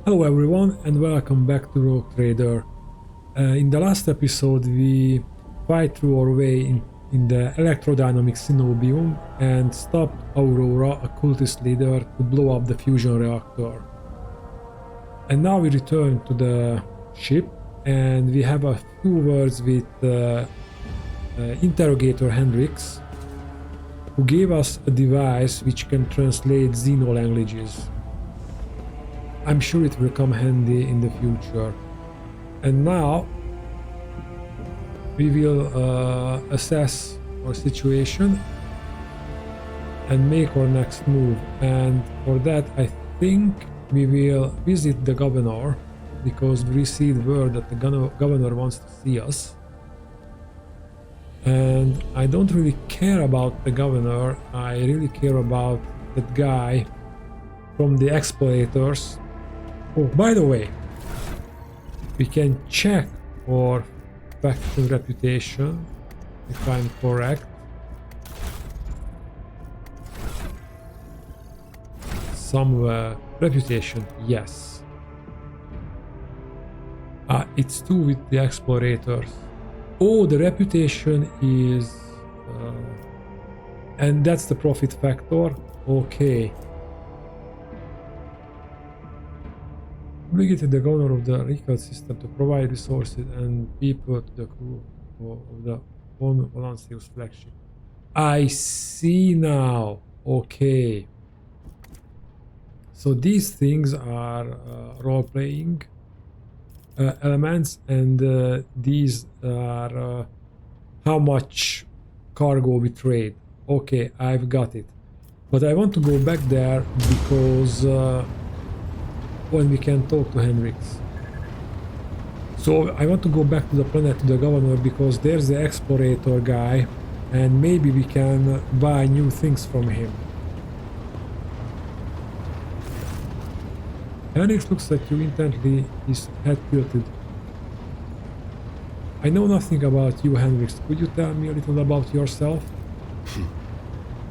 Hello everyone and welcome back to Rogue Trader. In the last episode we fight through our way in the electrodynamic Cenobium and stopped Aurora, a cultist leader, to blow up the fusion reactor. And now we return to the ship and we have a few words with interrogator Hendrix, who gave us a device which can translate Xeno languages. I'm sure it will come handy in the future. And now we will assess our situation and make our next move. And for that I think we will visit the Govenor, because we received word that the Govenor wants to see us. And I don't really care about the Govenor, I really care about that guy from the Explorators. Oh, by the way, we can check our faction reputation, if I'm correct. Somewhere, reputation, yes. It's 2 with the Explorators. Oh, the reputation is... and that's the profit factor, okay. Obligated the Governor of the Recall system to provide resources and people to the crew of the Valencia's flagship. I see now. Okay. So these things are role-playing elements, and these are how much cargo we trade. Okay, I've got it. But I want to go back there because when we can talk to Hendrix. So I want to go back to the planet, to the Governor, because there's the Explorator guy and maybe we can buy new things from him. Hendrix looks at you intently, his head tilted. I know nothing about you, Hendrix. Could you tell me a little about yourself?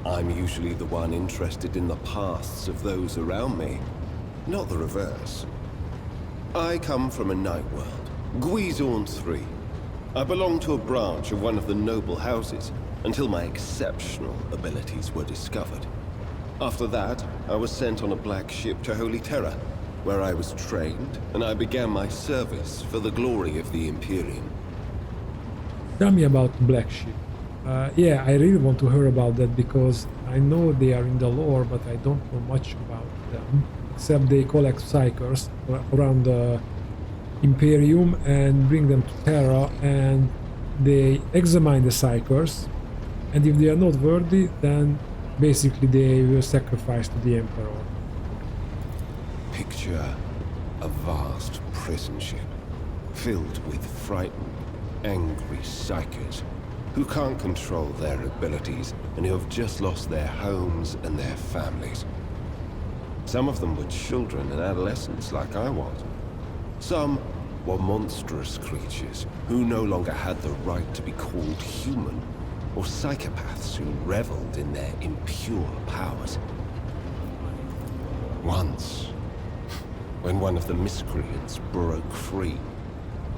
I'm usually the one interested in the pasts of those around me. Not the reverse. I come from a night world, Guizorn 3. I belong to a branch of one of the noble houses until my exceptional abilities were discovered. After that, I was sent on a black ship to Holy Terra, where I was trained and I began my service for the glory of the Imperium. Tell me about Black Ship. Yeah, I really want to hear about that because I know they are in the lore, but I don't know much about them. Except they collect psychers around the Imperium and bring them to Terra, and they examine the psychers, and if they are not worthy, then basically they will sacrifice to the Emperor. Picture a vast prison ship filled with frightened, angry psychers who can't control their abilities and who have just lost their homes and their families. Some of them were children and adolescents like I was. Some were monstrous creatures who no longer had the right to be called human, or psychopaths who reveled in their impure powers. Once, when one of the miscreants broke free,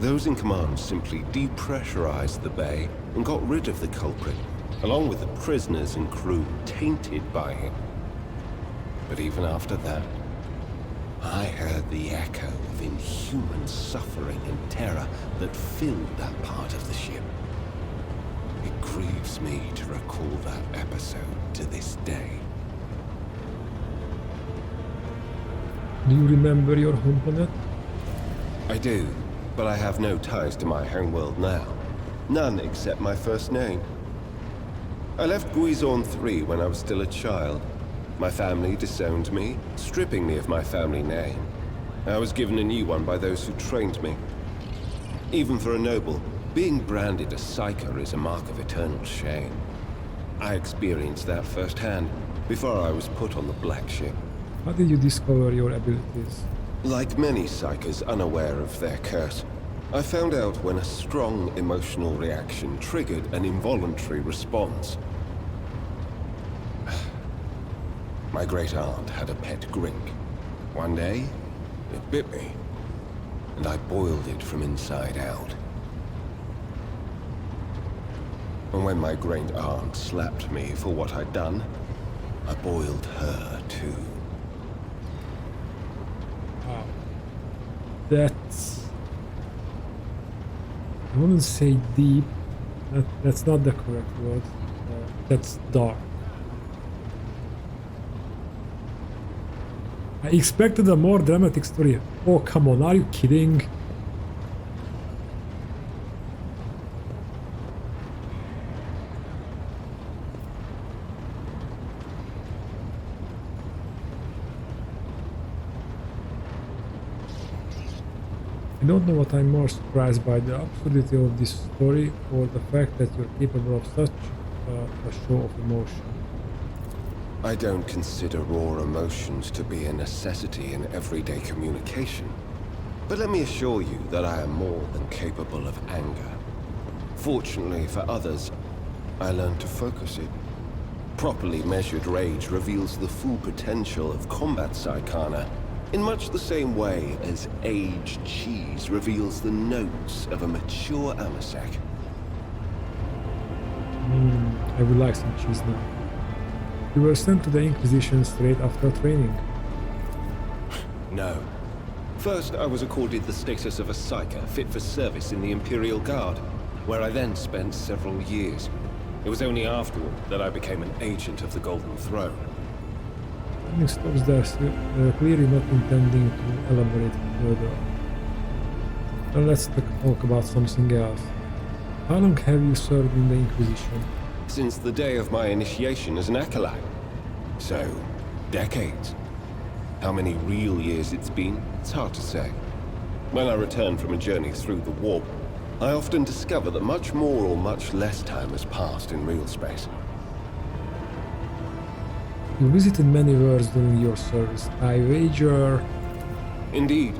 those in command simply depressurized the bay and got rid of the culprit, along with the prisoners and crew tainted by him. But even after that, I heard the echo of inhuman suffering and terror that filled that part of the ship. It grieves me to recall that episode to this day. Do you remember your home planet? I do, but I have no ties to my homeworld now. None except my first name. I left Guizorn 3 when I was still a child. My family disowned me, stripping me of my family name. I was given a new one by those who trained me. Even for a noble, being branded a psyker is a mark of eternal shame. I experienced that firsthand before I was put on the Black Ship. How did you discover your abilities? Like many psychers unaware of their curse, I found out when a strong emotional reaction triggered an involuntary response. My great-aunt had a pet grink. One day, It bit me, and I boiled it from inside out. And when my great aunt slapped me for what I'd done, I boiled her too. Wow. That's... I wouldn't say deep. That's not the correct word. That's dark. I expected a more dramatic story. Oh, come on, are you kidding? I don't know what I'm more surprised by, the absurdity of this story or the fact that you're capable of such a show of emotion. I don't consider raw emotions to be a necessity in everyday communication. But let me assure you that I am more than capable of anger. Fortunately for others, I learned to focus it. Properly measured rage reveals the full potential of combat psychana, in much the same way as aged cheese reveals the notes of a mature amasek. I would like some cheese now. You were sent to the Inquisition straight after training. No. First, I was accorded the status of a psyker fit for service in the Imperial Guard, where I then spent several years. It was only afterward that I became an agent of the Golden Throne. Timing stops there, so, clearly not intending to elaborate further. Now let's talk about something else. How long have you served in the Inquisition? Since the day of my initiation as an acolyte. So, decades. How many real years it's been, it's hard to say. When I return from a journey through the warp, I often discover that much more or much less time has passed in real space. You visited many worlds during your service. I wager... Indeed.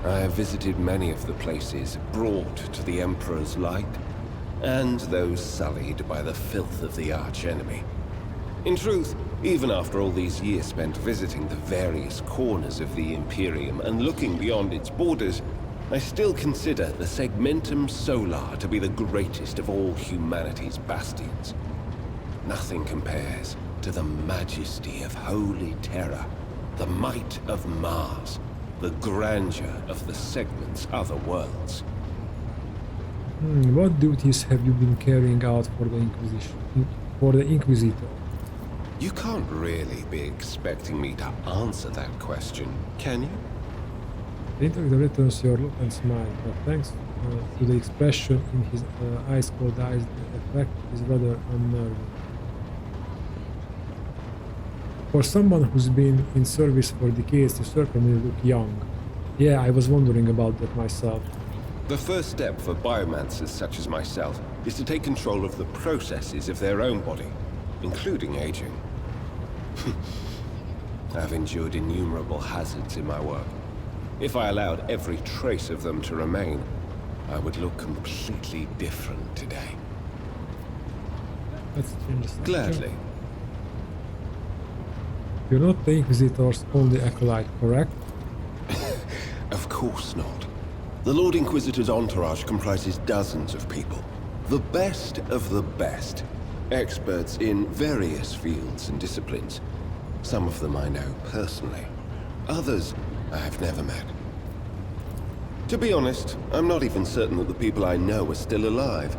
I have visited many of the places brought to the Emperor's light, and those sullied by the filth of the arch-enemy. In truth, even after all these years spent visiting the various corners of the Imperium and looking beyond its borders, I still consider the Segmentum Solar to be the greatest of all humanity's bastions. Nothing compares to the majesty of Holy Terra, the might of Mars, the grandeur of the Segment's other worlds. What duties have you been carrying out for the Inquisition? For the Inquisitor? You can't really be expecting me to answer that question, can you? The interviewer returns your look and smile, but thanks to the expression in his ice-cold eyes, the effect is rather unnerving. For someone who's been in service for decades, you certainly look young. Yeah, I was wondering about that myself. The first step for biomancers such as myself is to take control of the processes of their own body, including aging. I've endured innumerable hazards in my work. If I allowed every trace of them to remain, I would look completely different today. Let's change the subject. Gladly. You're not the Inquisitor's only acolyte, correct? Of course not. The Lord Inquisitor's entourage comprises dozens of people. The best of the best. Experts in various fields and disciplines. Some of them I know personally. Others I have never met. To be honest, I'm not even certain that the people I know are still alive.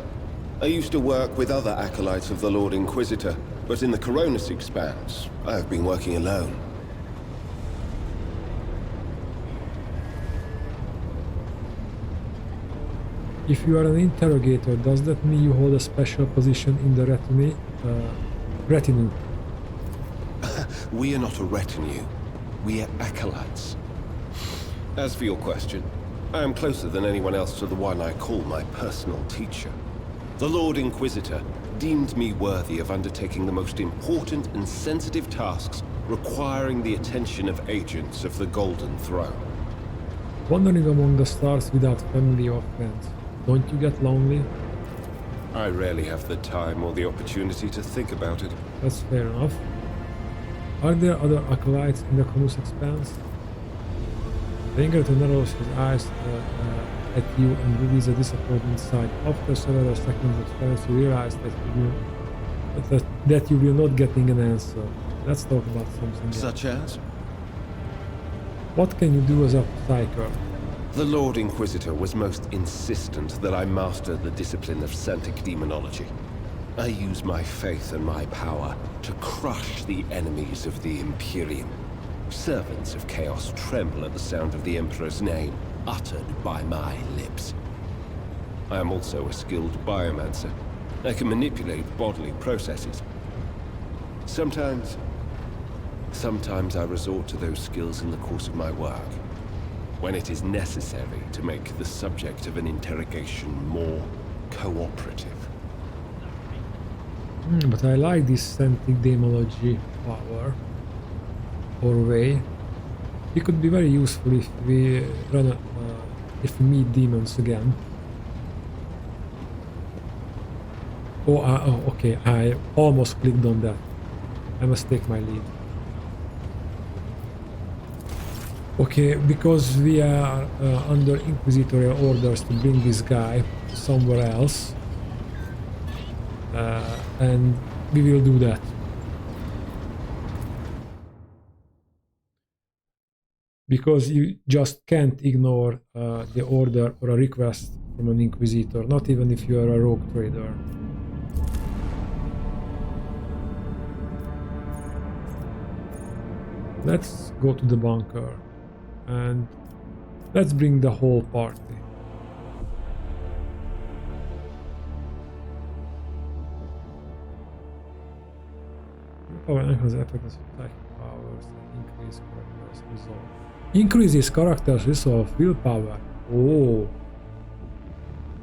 I used to work with other acolytes of the Lord Inquisitor, but in the Coronis Expanse, I have been working alone. If you are an interrogator, does that mean you hold a special position in the retinue? We are not a retinue. We are acolytes. As for your question, I am closer than anyone else to the one I call my personal teacher. The Lord Inquisitor deemed me worthy of undertaking the most important and sensitive tasks requiring the attention of agents of the Golden Throne. Wandering among the stars without family or friends, don't you get lonely? I rarely have the time or the opportunity to think about it. That's fair enough. Are there other acolytes in the Cronus Expanse? The Inquisitor narrows his eyes at you and reveals a disappointed sight. After several seconds of silence, you realize that you will not getting an answer. Let's talk about something else. Such as? What can you do as a psyker? The Lord Inquisitor was most insistent that I master the discipline of Santic Demonology. I use my faith and my power to crush the enemies of the Imperium. Servants of Chaos tremble at the sound of the Emperor's name, uttered by my lips. I am also a skilled biomancer. I can manipulate bodily processes. Sometimes I resort to those skills in the course of my work, when it is necessary to make the subject of an interrogation more cooperative. But I like this Santic Demonology power, or way. It could be very useful if we if we meet demons again. Oh, okay, I almost clicked on that. I must take my lead. Okay, because we are under Inquisitorial orders to bring this guy somewhere else. And we will do that. Because you just can't ignore the order or a request from an Inquisitor, not even if you are a rogue trader. Let's go to the bunker and let's bring the whole party. Power enhances effectiveness of psychic powers and increase character's resolve. Increases character's resolve willpower. Oh,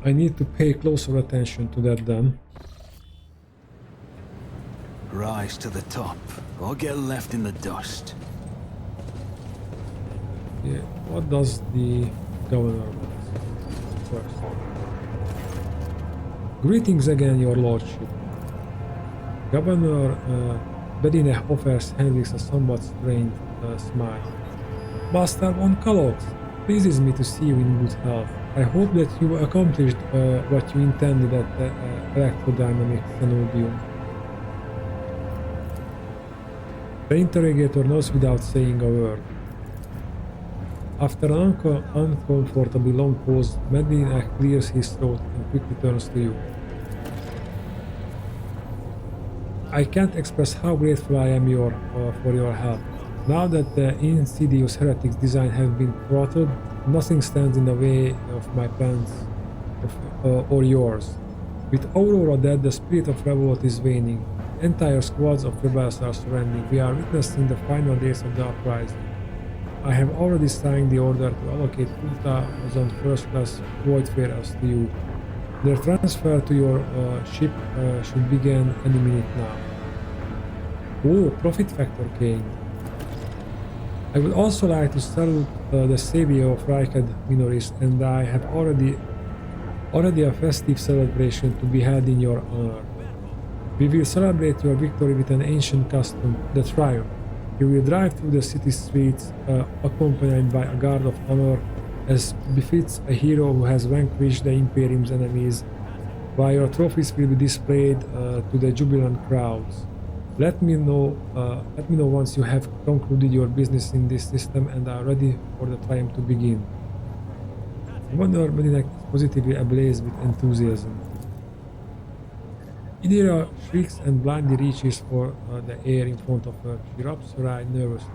I need to pay closer attention to that then. Rise to the top, or get left in the dust. Yeah, what does the Governor want first? Greetings again, your lordship. Governor Bedineh offers Hendrix a somewhat strained smile. Master von Kalox, pleases me to see you in good health. I hope that you accomplished what you intended at the electrodynamic cenobium. The interrogator knows without saying a word. After an uncomfortably long pause, Bedineh clears his throat and quickly turns to you. I can't express how grateful I am for your help. Now that the insidious heretics' design have been thwarted, nothing stands in the way of my plans or yours. With Aurora dead, the spirit of revolt is waning. Entire squads of rebels are surrendering. We are witnessing the final days of the uprising. I have already signed the order to allocate 2,000 first-class voidfarers to you. Their transfer to your ship should begin any minute now. Oh, profit factor gain. I would also like to salute the savior of Reichad Minoris, and I have already a festive celebration to be held in your honor. We will celebrate your victory with an ancient custom, the Triumph. You will drive through the city streets accompanied by a guard of honor, as befits a hero who has vanquished the Imperium's enemies, while your trophies will be displayed to the jubilant crowds. Let me know once you have concluded your business in this system and are ready for the triumph to begin. Governor Bedineh is positively ablaze with enthusiasm. Idira shrieks and blindly reaches for the air in front of her. She rubs her eye nervously.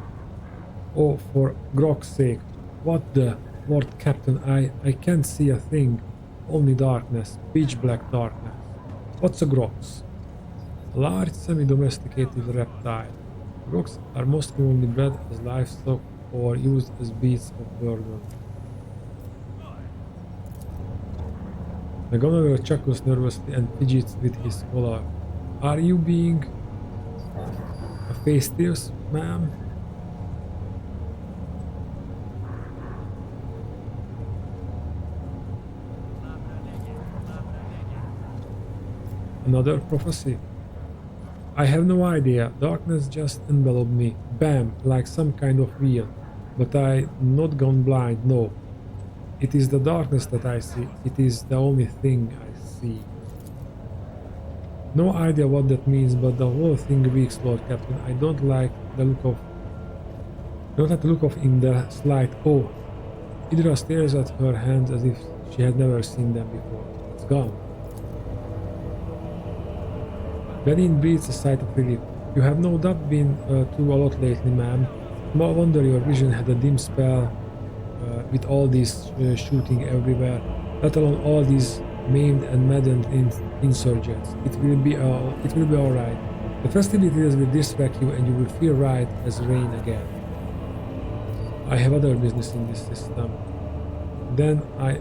Oh, for Grok's sake, what the... Lord Captain, I can't see a thing. Only darkness, pitch black darkness. What's a Grox? A large semi-domesticated reptile. Grox are most commonly bred as livestock or used as beasts of burden. The Govenor chuckles nervously and fidgets with his collar. Are you being fastidious, ma'am? Another prophecy? I have no idea. Darkness just enveloped me. Bam, like some kind of wheel. But I'm not gone blind, no. It is the darkness that I see. It is the only thing I see. No idea what that means, but the whole thing reeks, Lord Captain. I don't like the look of... Don't like the look of in the slight. Oh, Idra stares at her hands as if she had never seen them before. It's gone. Benin breathes a sigh of relief. You have no doubt been through a lot lately, ma'am. No wonder your vision had a dim spell with all this shooting everywhere, let alone all these maimed and maddened insurgents. It will be all right. The festivities will distract you, and you will feel right as rain again. I have other business in this system. Then I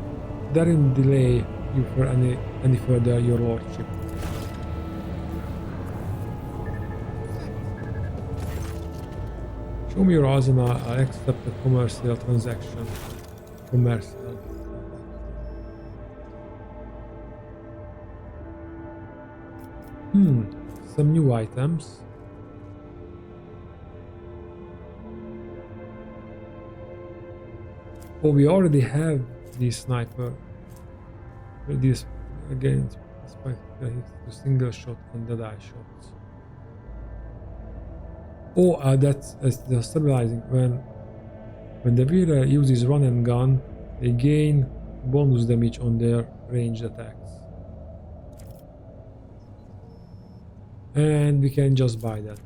daren't delay you for any further, your lordship. Show me your arsenal. I'll accept a commercial transaction. Commercial. Some new items. Oh, we already have the sniper. This again, despite the single shot and the die shots. Oh, that's the stabilizing. When the Wearer uses run and gun, they gain bonus damage on their ranged attacks. And we can just buy that.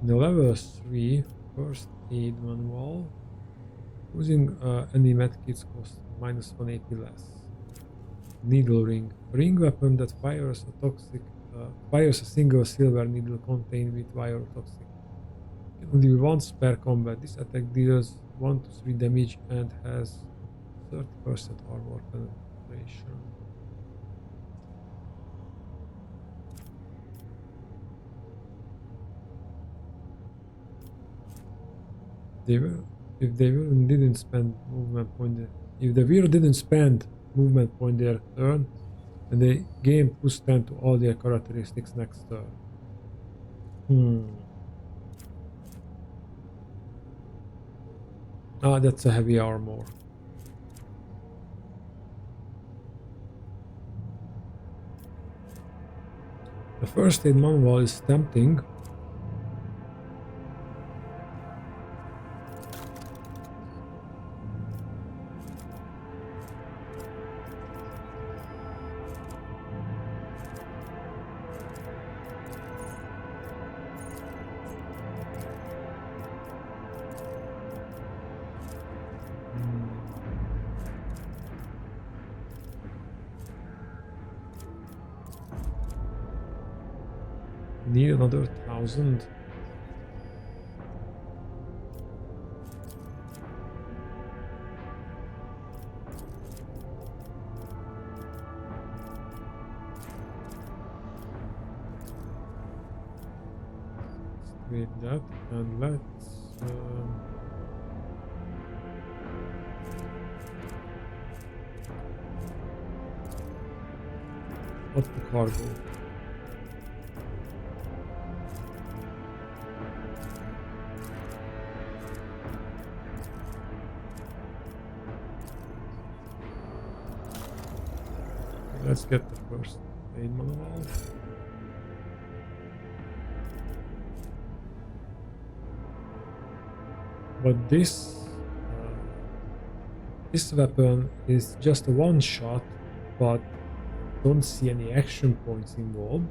The level 3 first aid manual. Using any medkits costs -1 AP less. Needle ring. Ring weapon that fires a single silver needle contained with wire toxic. Can only be once per combat. This attack deals 1 to 3 damage and has 30% armor penetration. If the Wearer didn't spend movement point their turn, and they gain +10 to all their characteristics next turn. Ah, that's a heavy armor. The first aid manual is tempting. Need another 1,000. Let's trade that and let's up the cargo. Let's get the first aid manual. But this weapon is just a one shot, but don't see any action points involved.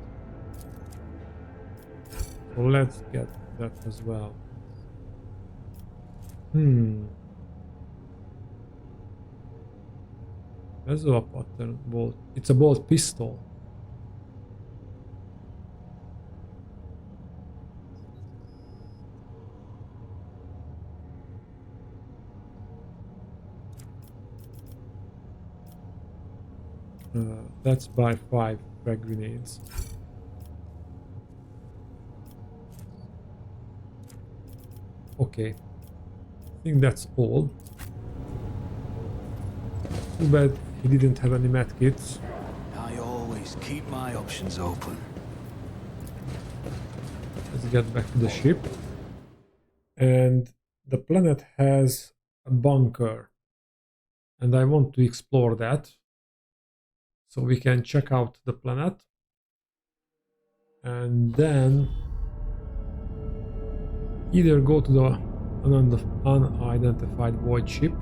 So let's get that as well. That's a pattern bolt. It's a bolt pistol. Let's buy 5 frag grenades. Okay, I think that's all. Too bad he didn't have any medkits. I always keep my options open. Let's get back to the ship. And the planet has a bunker. And I want to explore that. So we can check out the planet. And then either go to the unidentified void ship,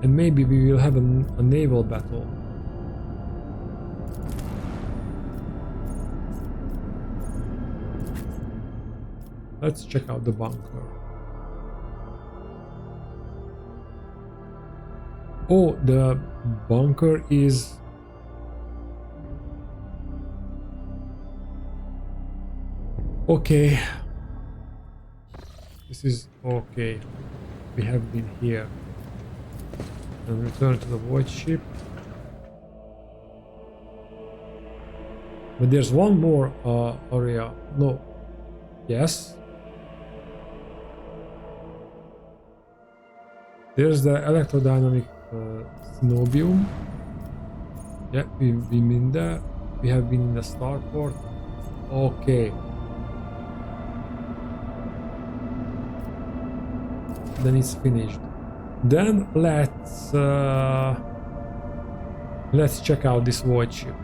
and maybe we will have a naval battle. Let's check out the bunker. Oh, the bunker is... Okay. This is okay. We have been here. And return to the void ship. But there's one more area. No. Yes. There's the electrodynamic Cenobium. Yeah, we've been there. We have been in the starport. Okay. Then it's finished. Then let's check out this void ship.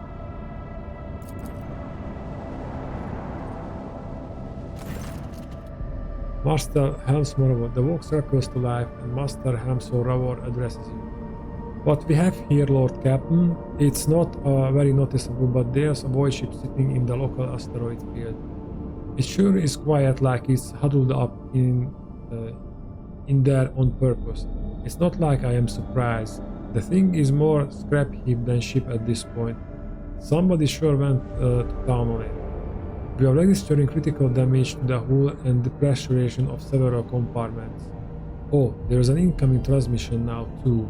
Master Helmsor, the Vox recalls to life, and Master Helmsor addresses you. What we have here, Lord Captain, it's not very noticeable, but there's a void ship sitting in the local asteroid field. It sure is quiet, like it's huddled up in there on purpose. It's not like I am surprised. The thing is more scrap heap than ship at this point. Somebody sure went to town on it. We are registering critical damage to the hull and depressurization of several compartments. Oh, there is an incoming transmission now too.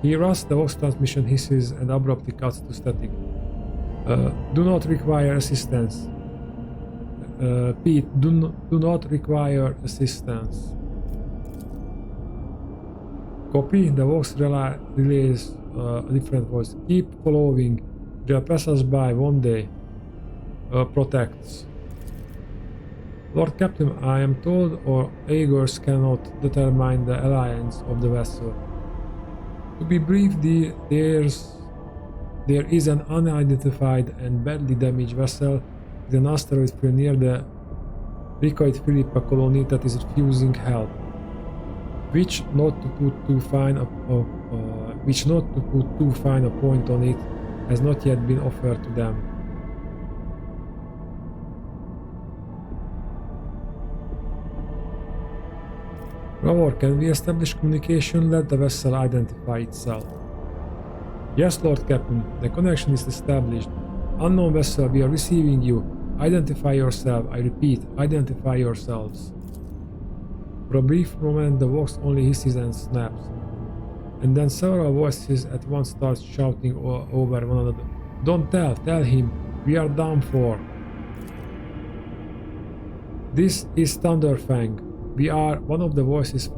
Hear us, the Vox transmission hisses and abruptly cuts to static. Do not require assistance. Pete, do not require assistance. Copy. The Vox relays a different voice. Keep following. They'll pass us by one day. Protects. Lord Captain, I am told our Aegors cannot determine the alliance of the vessel. To be brief, there is an unidentified and badly damaged vessel with an asteroid field near the Ricoid Philippa colony that is refusing help. Which not to put too fine a point on it has not yet been offered to them. Ravor, can we establish communication? Let the vessel identify itself. Yes, Lord Captain, the connection is established. Unknown vessel, we are receiving you. Identify yourself. I repeat, identify yourselves. For a brief moment, the Vox only hisses and snaps. And then several voices at once start shouting over one another. Don't tell him, we are done for. This is Thunderfang. We are, one of the voices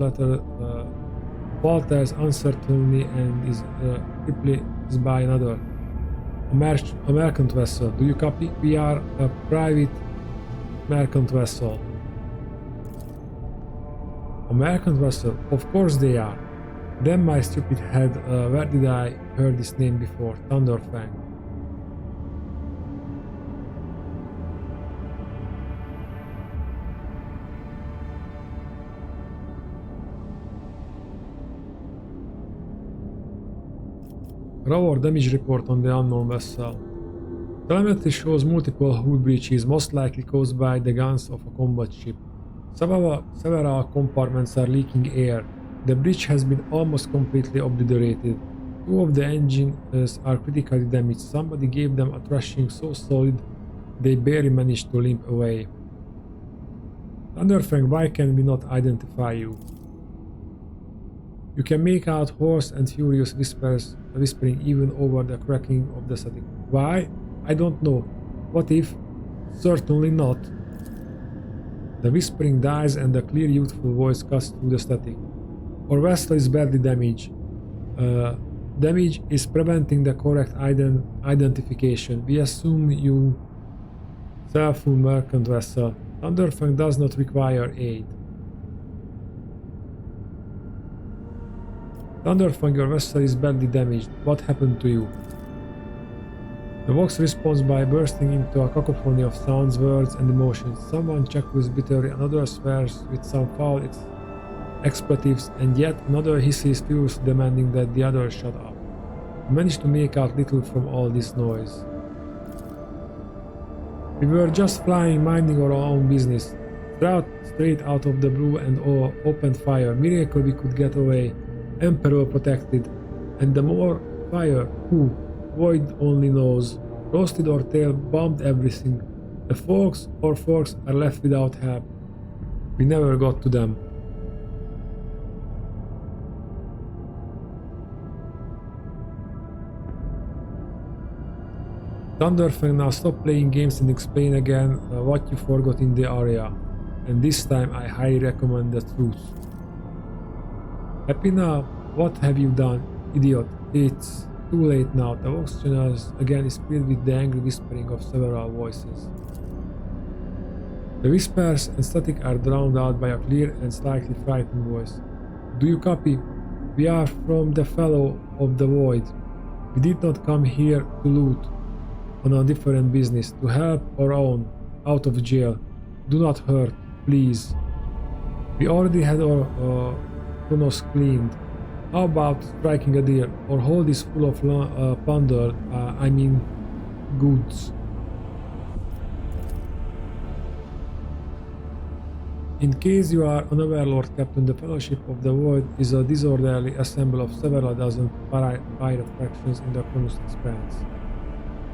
falters uncertainly and is replaced by another. A merchant vessel, do you copy? We are a private merchant vessel. A merchant vessel? Of course they are. Then my stupid head, where did I hear this name before? Thunderfang. Ravor, damage report on the unknown vessel. Telemetry shows multiple hull breaches, most likely caused by the guns of a combat ship. Several compartments are leaking air. The breach has been almost completely obliterated. Two of the engines are critically damaged. Somebody gave them a thrashing so solid they barely managed to limp away. Thunderfang, why can we not identify you? You can make out hoarse and furious whispering even over the cracking of the static. Why? I don't know. What if? Certainly not. The whispering dies and the clear youthful voice cuts through the static. Our vessel is badly damaged. Damage is preventing the correct identification. We assume you self-full merchant vessel. Thunderfang does not require aid. Thunderfang, your vessel is badly damaged. What happened to you? The Vox responds by bursting into a cacophony of sounds, words, and emotions. Someone chuckles bitterly, another swears with some foul expletives, and yet another hisses furiously, demanding that the other shut up. I managed to make out little from all this noise. We were just flying, minding our own business. Straight out of the blue and opened fire. Miracle we could get away. Emperor protected. And the more fire, who? Void only knows. Roasted or tail bombed everything. The folks or forks are left without help. We never got to them. Thunderfang, now stop playing games and explain again what you forgot in the area. And this time I highly recommend the truth. Happy now? What have you done, idiot? It's too late now. The Vox channels again is filled with the angry whispering of several voices. The whispers and static are drowned out by a clear and slightly frightened voice. Do you copy? We are from the Fellow of the Void. We did not come here to loot. On a different business, to help our own, out of jail. Do not hurt, please. We already had our Chronos cleaned. How about striking a deal? Our hold is full of plunder, goods. In case you are unaware, Lord Captain, the Fellowship of the Void is a disorderly assembly of several dozen pirate factions in the Chronos Expanse.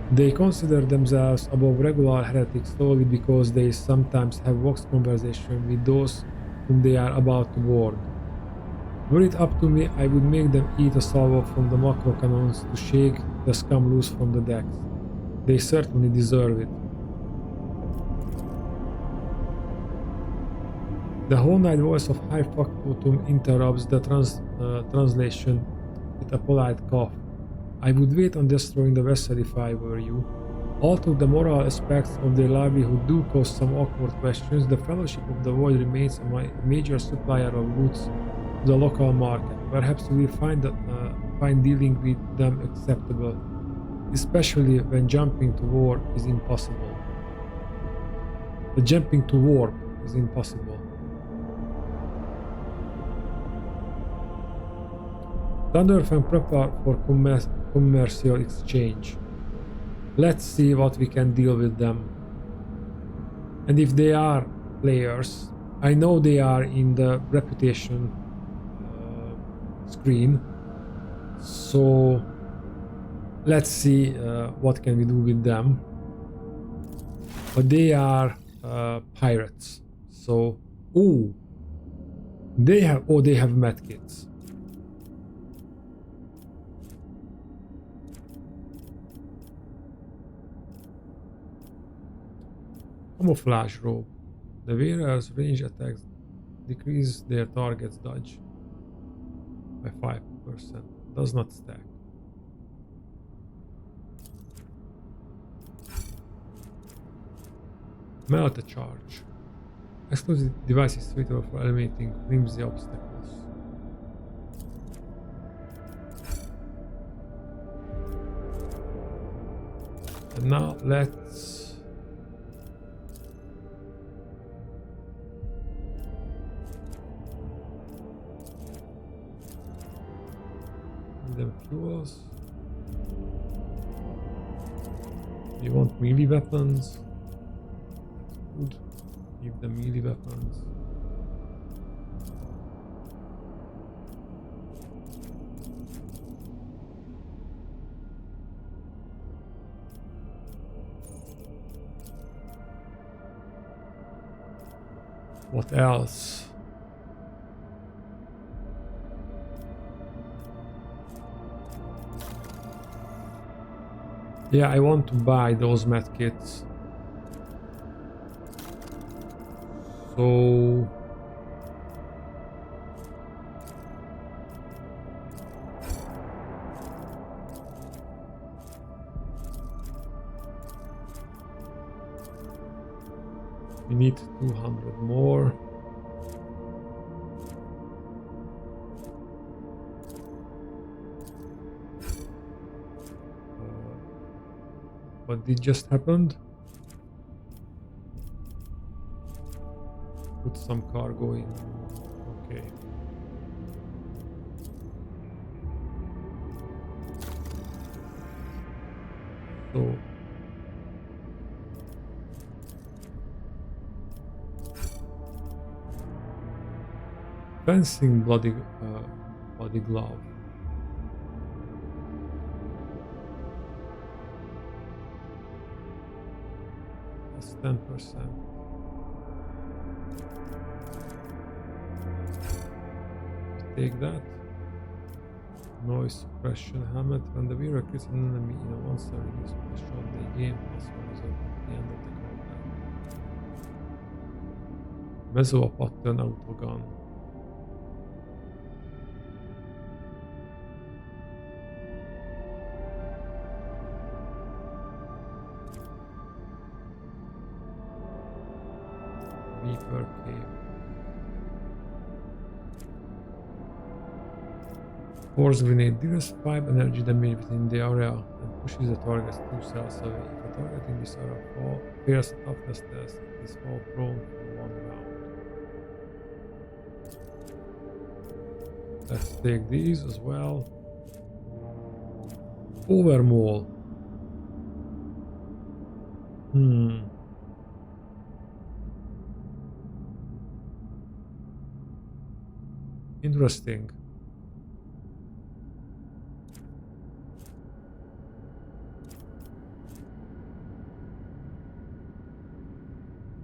They consider themselves above regular heretics solely because they sometimes have Vox conversation with those whom they are about to board. Were it up to me, I would make them eat a salvo from the macro cannons to shake the scum loose from the decks. They certainly deserve it. The whole night voice of High Factotum interrupts the translation with a polite cough. I would wait on destroying the vessel if I were you. Although the moral aspects of their livelihood do cause some awkward questions, the Fellowship of the Void remains a major supplier of goods to the local market. Perhaps you will find dealing with them acceptable, especially when jumping to war is impossible. The jumping to warp is impossible. Thunderfang prepare for commercial exchange. Let's see what we can deal with them. And if they are players, I know they are in the reputation screen. So let's see what can we do with them. But they are pirates. So they have medkits. Camouflage robe. The wearer's range attacks decrease their target's dodge by 5%. Does not stack. Melt a charge. Exclusive device is suitable for eliminating flimsy obstacles. And now let's them fuels. You want melee weapons? That's good. Give them melee weapons. What else? Yeah, I want to buy those medkits. So need 200 more. What did just happened? Put some cargo in. Okay. So fencing body glove. That's 10%. Take that. Noise suppression helmet. When the wearer kills an enemy in a monster reduce shot, they gain +1 result at the end of the combat. Mezzo pattern autogun. Reaper cave. Force grenade deals 5 energy damage within the area and pushes the target 2 cells away. If a target in this area fails a toughness test, it is fall prone for 1 round. Let's take these as well. Overmaul. Interesting.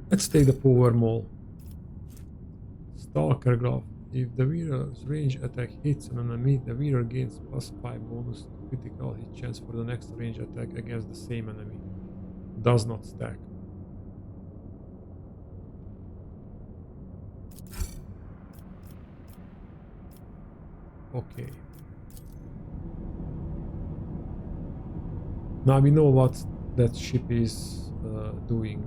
Let's take the power maul. Stalker glove. If the wearer's range attack hits an enemy, the wearer gains +5 bonus to critical hit chance for the next range attack against the same enemy. Does not stack. Okay. Now we know what that ship is doing.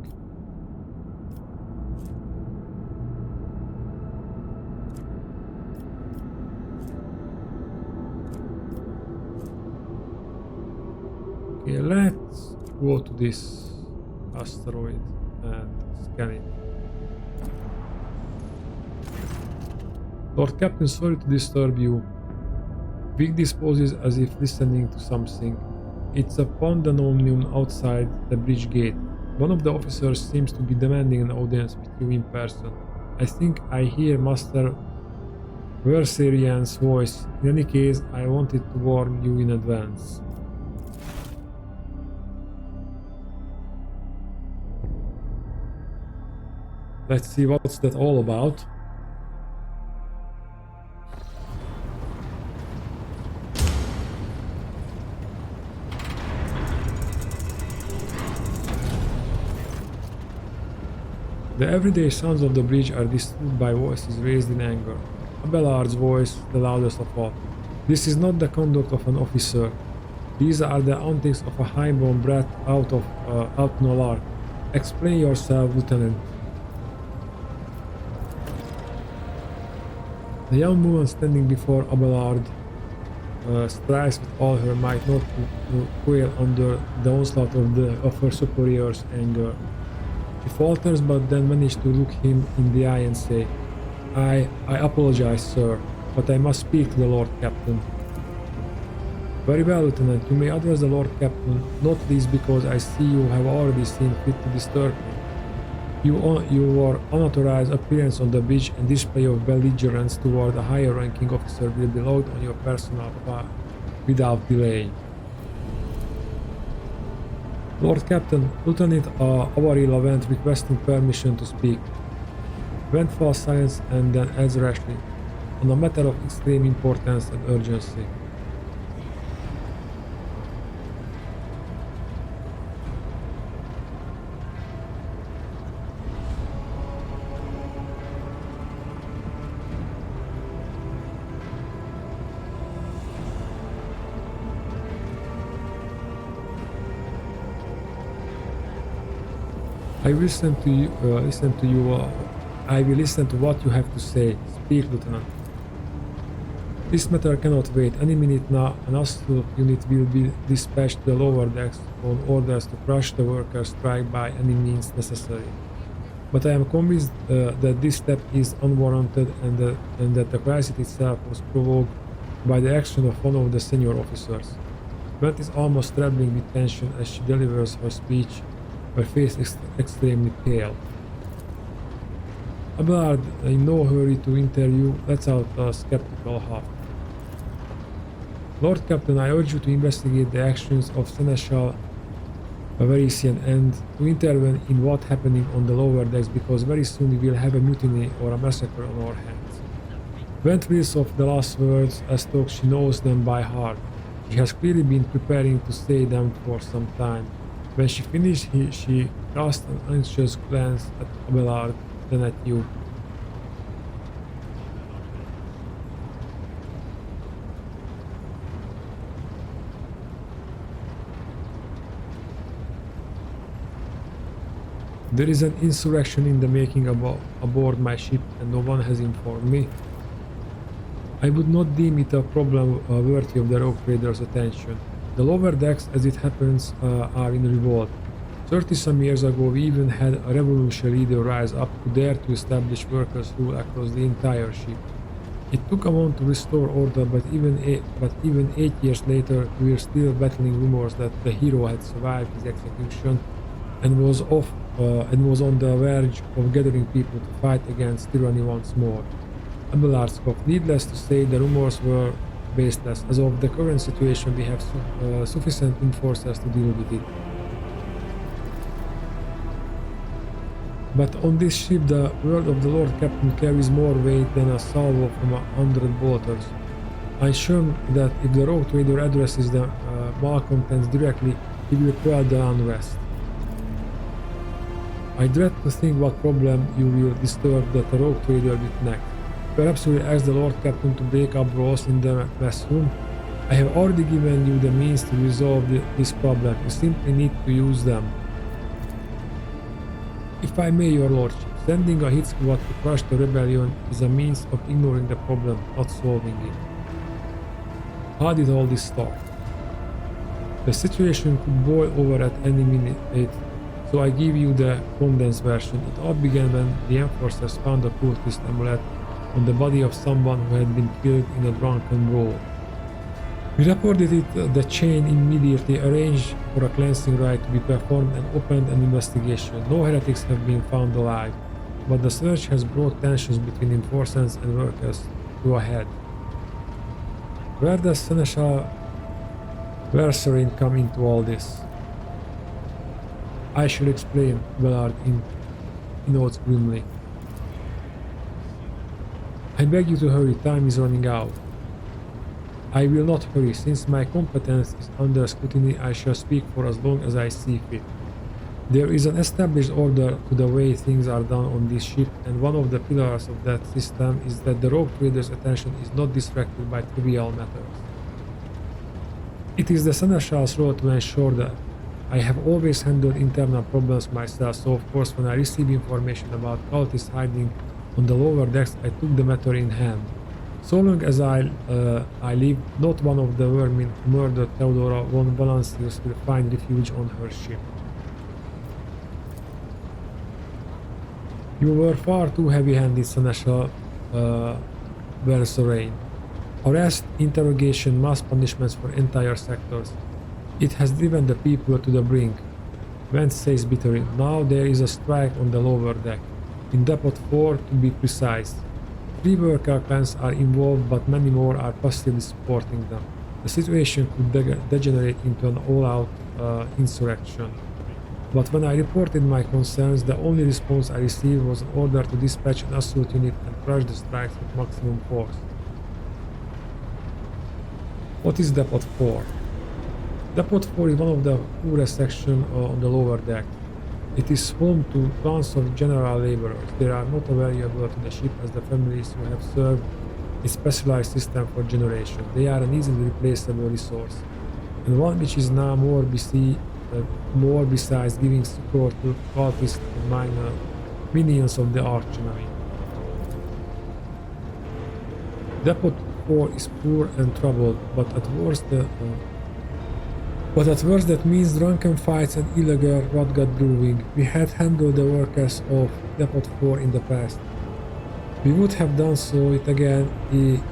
Okay, let's go to this asteroid and scan it. Lord Captain, sorry to disturb you. Vic disposes as if listening to something. It's a pandemonium outside the bridge gate. One of the officers seems to be demanding an audience with you in person. I think I hear Master Verserian's voice. In any case, I wanted to warn you in advance. Let's see what's that all about. The everyday sounds of the bridge are disturbed by voices raised in anger. Abelard's voice, the loudest of all. This is not the conduct of an officer. These are the antics of a highborn brat out no lark. Explain yourself, Lieutenant. The young woman standing before Abelard strives with all her might not to quail under the onslaught of her superior's anger. She falters, but then manages to look him in the eye and say, I apologize, sir, but I must speak to the Lord Captain. Very well, Lieutenant, you may address the Lord Captain, not least because I see you have already seen fit to disturb me. Your unauthorized appearance on the bridge and display of belligerence toward a higher ranking officer will be logged on your personal file without delay. Lord Captain, Lieutenant Avarilla went requesting permission to speak. Went for silence and then adds rashly, on a matter of extreme importance and urgency. I will listen to you. I will listen to what you have to say. Speak, Lieutenant. This matter cannot wait. Any minute now, an assault unit will be dispatched to the lower decks on orders to crush the workers' strike by any means necessary. But I am convinced that this step is unwarranted and that the crisis itself was provoked by the action of one of the senior officers. Beth is almost trembling with tension as she delivers her speech, her face extremely pale. Abelard, in no hurry to interview, lets out a skeptical huff. Lord Captain, I urge you to investigate the actions of Seneschal Varisian and to intervene in what's happening on the lower decks, because very soon we will have a mutiny or a massacre on our hands. Bent reels off the last words as though she knows them by heart. She has clearly been preparing to say them for some time. When she finished, she cast an anxious glance at Abelard, then at you. There is an insurrection in the making aboard my ship, and no one has informed me. I would not deem it a problem worthy of the rogue traders' attention. The lower decks, as it happens, are in revolt. 30-some years ago, we even had a revolutionary leader rise up to dare to establish workers' rule across the entire ship. It took a month to restore order, but even 8 years later, we were still battling rumors that the hero had survived his execution and was on the verge of gathering people to fight against tyranny once more. Abelard scoffed. Needless to say, the rumors were baseless. As of the current situation, we have sufficient enforcers to deal with it. But on this ship, the word of the Lord Captain carries more weight than a salvo from 100 bolters. I'm sure that if the rogue trader addresses the malcontents directly, he will quell the unrest. I dread to think what problem you will disturb that the rogue trader with next. Perhaps you will ask the Lord Captain to break up brawls in the mess room. I have already given you the means to resolve this problem. You simply need to use them. If I may, your lordship, sending a hit squad to crush the rebellion is a means of ignoring the problem, not solving it. How did all this start? The situation could boil over at any minute, so I give you the condensed version. It all began when the enforcers found a cultist amulet on the body of someone who had been killed in a drunken brawl. We reported it the chain immediately, arranged for a cleansing rite to be performed and opened an investigation. No heretics have been found alive, but the search has brought tensions between enforcers and workers to a head. Where does Seneschal Varisian come into all this? I shall explain, Bellard notes grimly. I beg you to hurry, time is running out. I will not hurry. Since my competence is under scrutiny, I shall speak for as long as I see fit. There is an established order to the way things are done on this ship, and one of the pillars of that system is that the rogue trader's attention is not distracted by trivial matters. It is the Seneschal's role to ensure that. I have always handled internal problems myself, so of course when I received information about cultists hiding on the lower decks, I took the matter in hand. So long as I live, not one of the vermin who murdered Theodora von Valancius will find refuge on her ship. You were far too heavy-handed, Seneschal Varisian. Arrest, interrogation, mass punishments for entire sectors. It has driven the people to the brink. Vance says bitterly. Now there is a strike on the lower deck. In Depot 4 to be precise. 3 worker clans are involved, but many more are passively supporting them. The situation could degenerate into an all-out insurrection. But when I reported my concerns, the only response I received was an order to dispatch an assault unit and crush the strikes with maximum force. What is Depot 4? Depot 4 is one of the poorest sections on the lower deck. It is home to tons of general laborers. They are not valuable to the ship as the families who have served a specialized system for generations. They are an easily replaceable resource, and one which is now more busy more besides giving support to cultists and minor minions of the archenemy. Depot 4 is poor and troubled, but at worst that means drunken fights and illegal rotgut brewing. We had handled the workers of Depot 4 in the past. We would have done so it again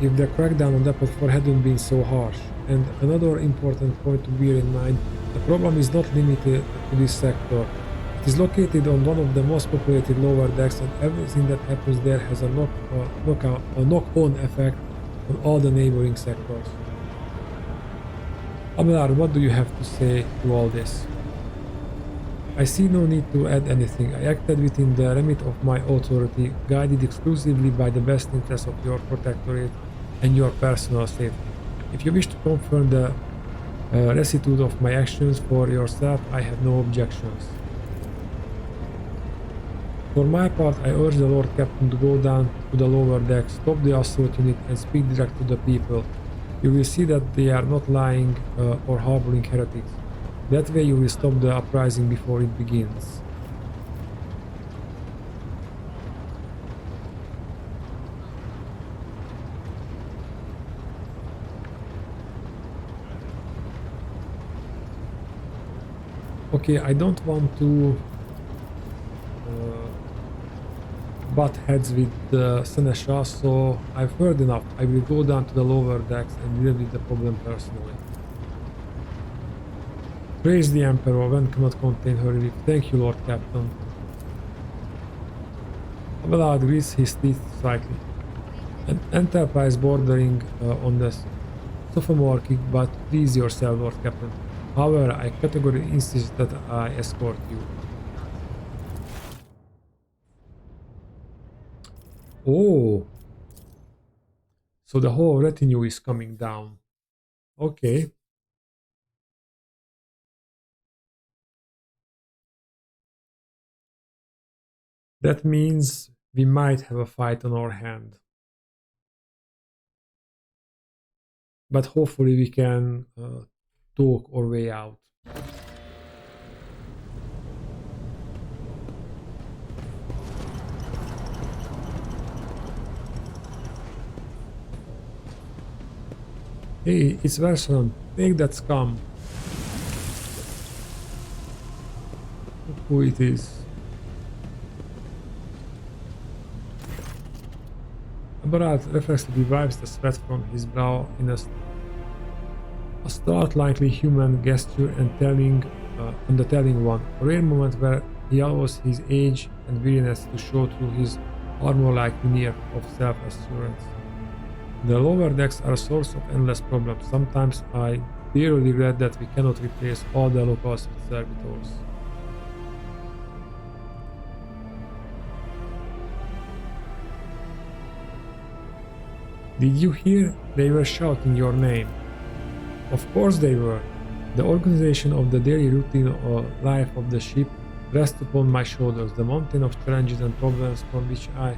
if the crackdown on Depot 4 hadn't been so harsh. And another important point to bear in mind, the problem is not limited to this sector. It is located on one of the most populated lower decks, and everything that happens there has a knock-on effect on all the neighboring sectors. Abelard, what do you have to say to all this? I see no need to add anything. I acted within the remit of my authority, guided exclusively by the best interests of your protectorate and your personal safety. If you wish to confirm the rectitude of my actions for yourself, I have no objections. For my part, I urge the Lord Captain to go down to the lower deck, stop the assault unit, and speak direct to the people. You will see that they are not lying or harboring heretics. That way you will stop the uprising before it begins. Okay, I don't want to butt heads with the Seneschal, so I've heard enough. I will go down to the lower decks and deal with the problem personally. Praise the Emperor, one cannot contain her relief. Thank you, Lord Captain. Abelard grits his teeth slightly. An enterprise bordering on the sophomoric, but please yourself, Lord Captain. However, I categorically insist that I escort you. Oh, so the whole retinue is coming down. Okay. That means we might have a fight on our hand. But hopefully we can talk our way out. Hey, it's Verson. Take that scum. Look who it is. Abelard reflexively wipes the sweat from his brow in a start-likely human gesture and the telling one, a rare moment where he allows his age and weariness to show through his armor-like veneer of self-assurance. The lower decks are a source of endless problems. Sometimes I dearly regret that we cannot replace all the locals with servitors. Did you hear? They were shouting your name. Of course they were. The organization of the daily routine or life of the ship rests upon my shoulders, the mountain of challenges and problems from which I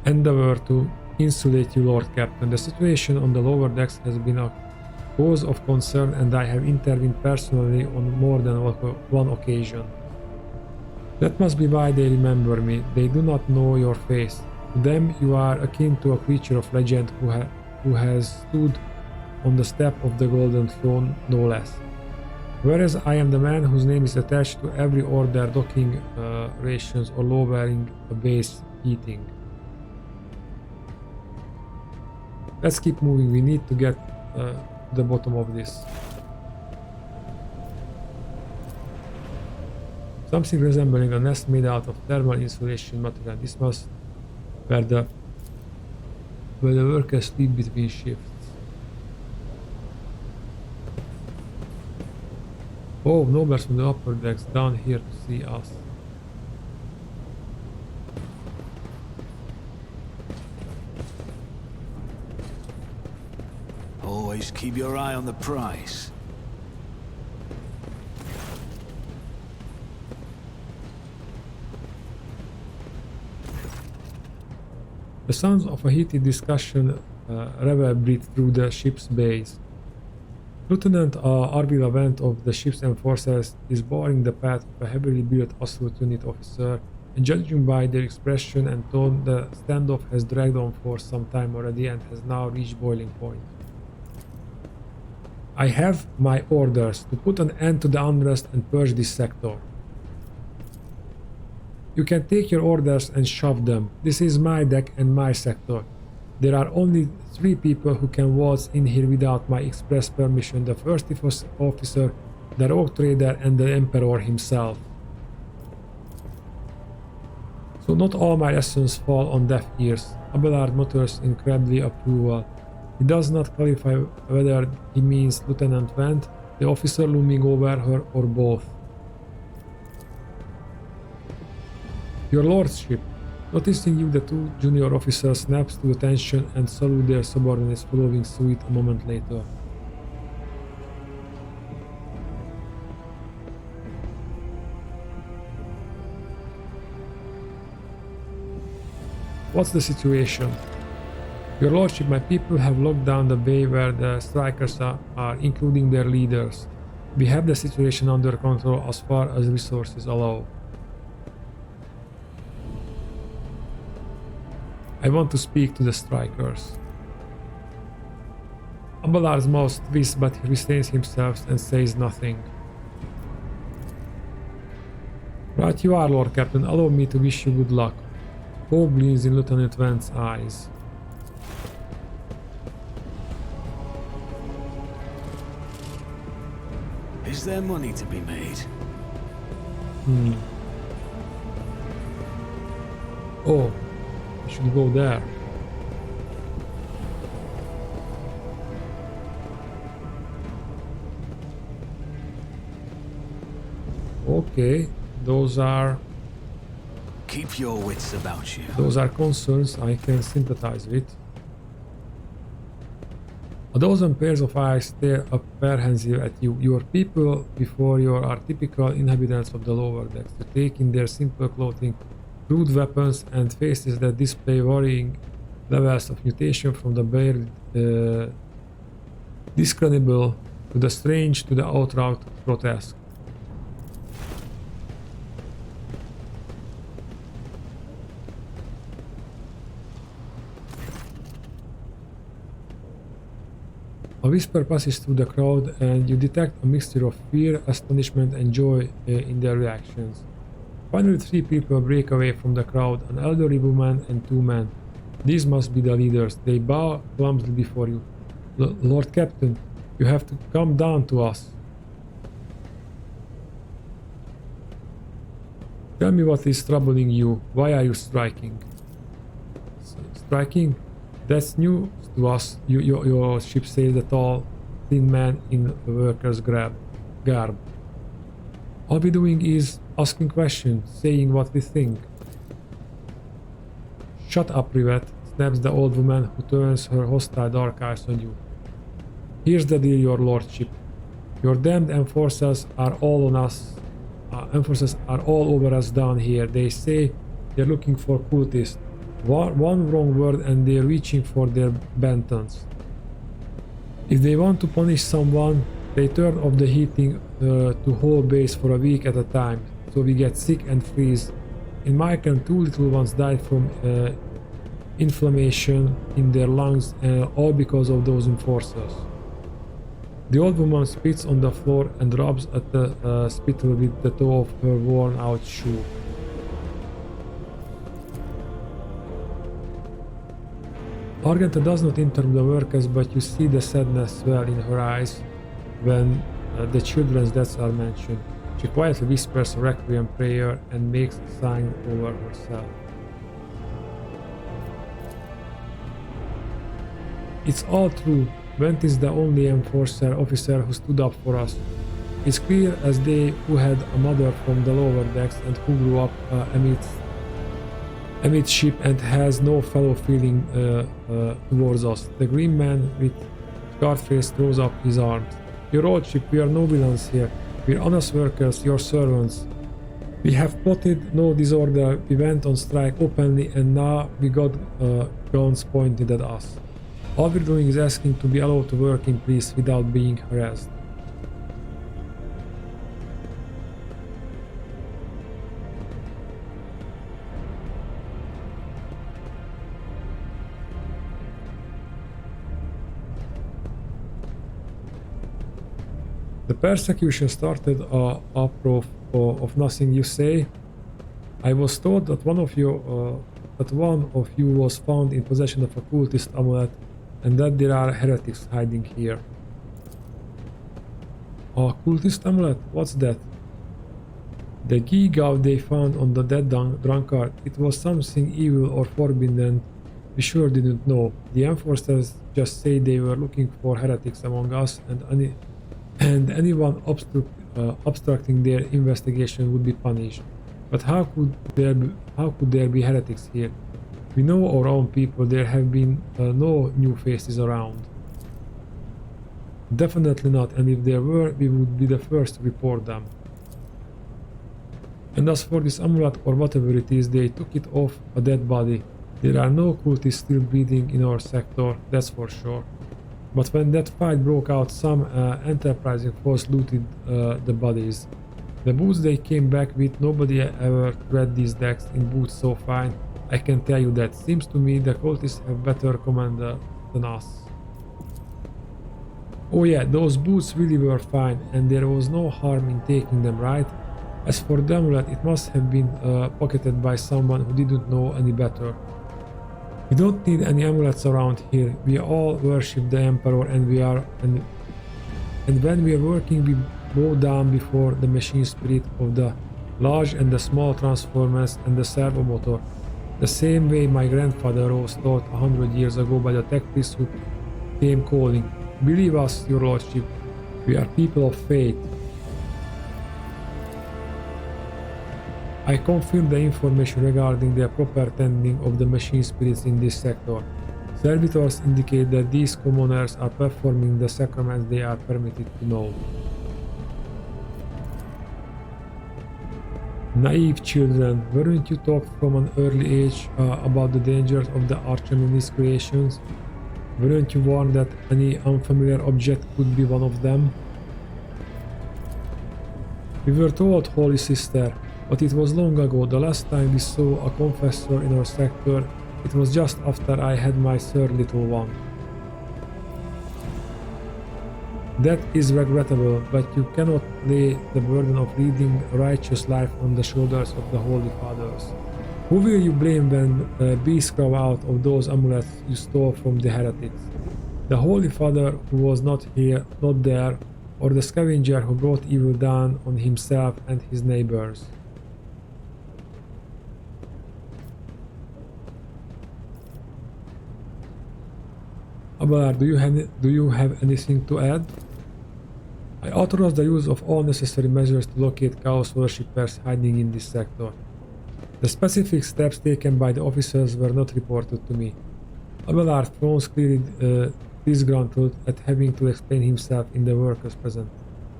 endeavor to insulate you, Lord Captain. The situation on the lower decks has been a cause of concern, and I have intervened personally on more than one occasion. That must be why they remember me. They do not know your face. To them you are akin to a creature of legend who has stood on the step of the Golden Throne, no less. Whereas I am the man whose name is attached to every order docking rations or lowering a base heating. Let's keep moving, we need to get to the bottom of this. Something resembling a nest made out of thermal insulation material. This must where the workers sleep between shifts. Oh, nobles from the upper decks down here to see us. Always keep your eye on the prize. The sounds of a heated discussion reverberate through the ship's bays. Lieutenant Arvila Vent of the ship's enforcers is barring the path of a heavily built assault unit officer, and judging by their expression and tone, the standoff has dragged on for some time already and has now reached boiling point. I have my orders to put an end to the unrest and purge this sector. You can take your orders and shove them. This is my deck and my sector. There are only 3 people who can waltz in here without my express permission: the first officer, the rogue trader, and the Emperor himself. So not all my lessons fall on deaf ears. Abelard mutters incredibly approval. He does not clarify whether he means Lieutenant Vent, the officer looming over her, or both. Your Lordship. Noticing you, the 2 junior officers snaps to attention and salute their subordinates, following suit a moment later. What's the situation? Your Lordship, my people have locked down the bay where the strikers are, including their leaders. We have the situation under control as far as resources allow. I want to speak to the strikers. Abelard's mouth twists, but he restrains himself and says nothing. Right you are, Lord Captain. Allow me to wish you good luck. Hope gleams in Lieutenant Vent's eyes. Is there money to be made? Oh, I should go there. Okay, those are Keep your wits about you. Those are concerns I can sympathize with. A dozen pairs of eyes stare apprehensive at you. Your people before you are typical inhabitants of the lower decks. You take in their simple clothing, crude weapons, and faces that display varying levels of mutation from the bare discernible to the strange to the outright grotesque. A whisper passes through the crowd, and you detect a mixture of fear, astonishment, and joy in their reactions. Finally, 3 people break away from the crowd, an elderly woman and 2 men. These must be the leaders. They bow clumsily before you. Lord Captain, you have to come down to us. Tell me what is troubling you. Why are you striking? Striking? That's new to us. Your ship says the tall, thin man in a worker's garb. All we're doing is asking questions, saying what we think. Shut up, Rivet, snaps the old woman, who turns her hostile dark eyes on you. Here's the deal, your lordship. Your damned enforcers are all on us. Enforcers are all over us down here. They say they're looking for cultists. One wrong word and they're reaching for their bantons. If they want to punish someone, they turn off the heating to whole base for a week at a time, so we get sick and freeze. In my camp, 2 little ones died from inflammation in their lungs, all because of those enforcers. The old woman spits on the floor and rubs at the spittle with the toe of her worn-out shoe. Argenta does not interrupt the workers, but you see the sadness swell in her eyes when the children's deaths are mentioned. She quietly whispers a requiem prayer and makes a sign over herself. It's all true. Vent is the only enforcer officer who stood up for us. It's clear as day who had a mother from the lower decks and who grew up amid ship and has no fellow feeling towards us. The green man with scarred face throws up his arms. Your lordship, we are no villains here. We're honest workers, your servants. We have plotted no disorder, we went on strike openly, and now we got guns pointed at us. All we're doing is asking to be allowed to work in peace without being harassed. The persecution started apropos of nothing you say. I was told that one of you was found in possession of a cultist amulet, and that there are heretics hiding here. A cultist amulet? What's that? The gigaw they found on the dead drunkard. It was something evil or forbidden. We sure didn't know. The enforcers just say they were looking for heretics among us, and anyone obstructing their investigation would be punished. But how could there be heretics here? We know our own people. There have been no new faces around. Definitely not, and if there were, we would be the first to report them. And as for this amulet or whatever it is, they took it off a dead body. There are no cultists still breathing in our sector, that's for sure. But when that fight broke out, some enterprising force looted the bodies. The boots they came back with, nobody ever read these decks in boots so fine. I can tell you that. Seems to me the cultists have better command than us. Oh yeah, those boots really were fine, and there was no harm in taking them, right? As for the amulet, it must have been pocketed by someone who didn't know any better. We don't need any amulets around here. We all worship the Emperor, and when we are working, we bow down before the machine spirit of the large and the small transformers and the servo motor. The same way my grandfather was taught 100 years ago by the tech priest who came calling. Believe us, your lordship, we are people of faith. I confirm the information regarding the proper tending of the machine spirits in this sector. Servitors indicate that these commoners are performing the sacraments they are permitted to know. Naive children, weren't you taught from an early age about the dangers of the Archenemy's creations? Weren't you warned that any unfamiliar object could be one of them? We were told, Holy Sister, but it was long ago. The last time we saw a confessor in our sector, it was just after I had my third little one. That is regrettable, but you cannot lay the burden of leading a righteous life on the shoulders of the Holy Fathers. Who will you blame when beasts grow out of those amulets you stole from the heretics? The Holy Father who was not here, not there, or the scavenger who brought evil down on himself and his neighbors? Abelard, do you have anything to add? I authorize the use of all necessary measures to locate Chaos worshippers hiding in this sector. The specific steps taken by the officers were not reported to me. Abelard frowned clearly disgruntled at having to explain himself in the workers present.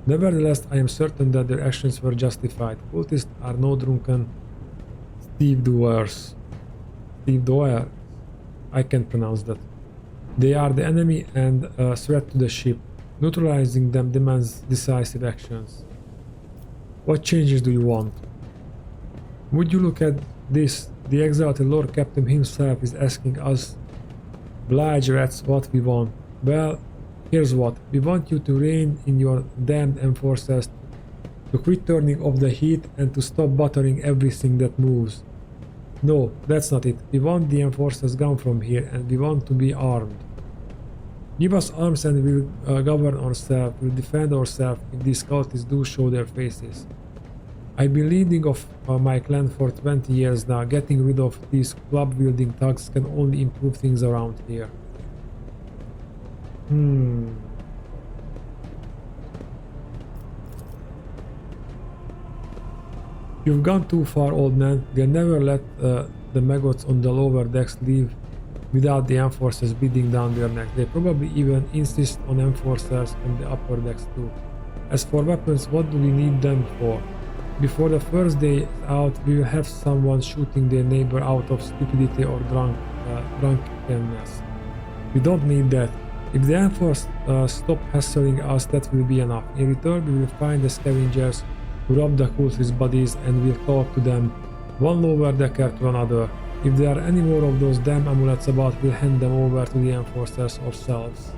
Nevertheless, I am certain that their actions were justified. Cultists are no drunken stevedoers. Stevedoers? I can't pronounce that. They are the enemy and a threat to the ship. Neutralizing them demands decisive actions. What changes do you want? Would you look at this? The exalted Lord Captain himself is asking us belligerents what we want. Well, here's what. We want you to rein in your damned enforcers, to quit turning off the heat and to stop buttering everything that moves. No, that's not it. We want the enforcers gone from here, and we want to be armed. Give us arms and we'll govern ourselves, we'll defend ourselves if these cultists do show their faces. I've been leading of my clan for 20 years now. Getting rid of these club-wielding thugs can only improve things around here. You've gone too far, old man. They'll never let the maggots on the lower decks leave without the enforcers beating down their necks. They probably even insist on enforcers on the upper decks too. As for weapons, what do we need them for? Before the first day out, we will have someone shooting their neighbor out of stupidity or drunkenness. We don't need that. If the Enforced stop hassling us, that will be enough. In return, we will find the scavengers who rob the cultists' bodies and we'll talk to them, one lower decker to another. If there are any more of those damn amulets about, we'll hand them over to the Enforcers ourselves.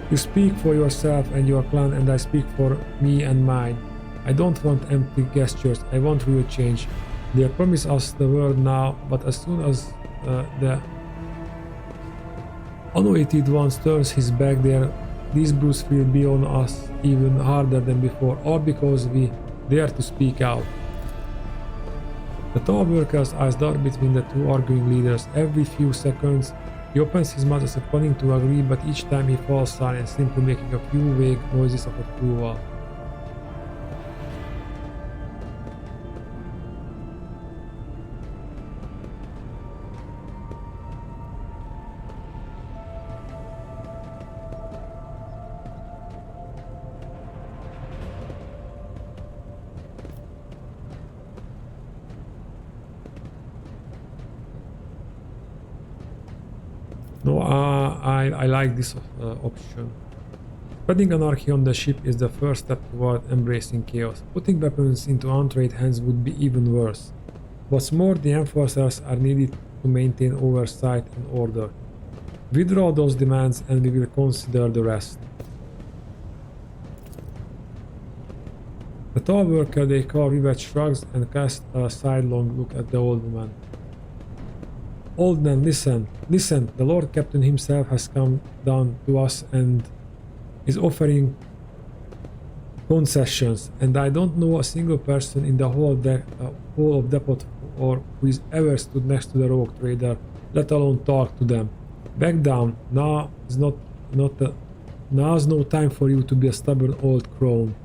You speak for yourself and your clan, and I speak for me and mine. I don't want empty gestures, I want real change. They promise us the world now, but as soon as the anointed one turns his back there, these brutes will be on us even harder than before, all because we dare to speak out. The tall worker's eyes dart between the two arguing leaders. Every few seconds, he opens his mouth as if wanting to agree, but each time he falls silent, simply making a few vague noises of approval. No, I like this option. Spreading anarchy on the ship is the first step toward embracing chaos. Putting weapons into untrained hands would be even worse. What's more, the enforcers are needed to maintain oversight and order. Withdraw those demands and we will consider the rest. The tall worker they call Rivet shrugs and casts a sidelong look at the old woman. Old man, listen, the Lord Captain himself has come down to us and is offering concessions, and I don't know a single person in the whole of Depot or who is ever stood next to the rogue trader, let alone talk to them. Back down, now's no time for you to be a stubborn old crone.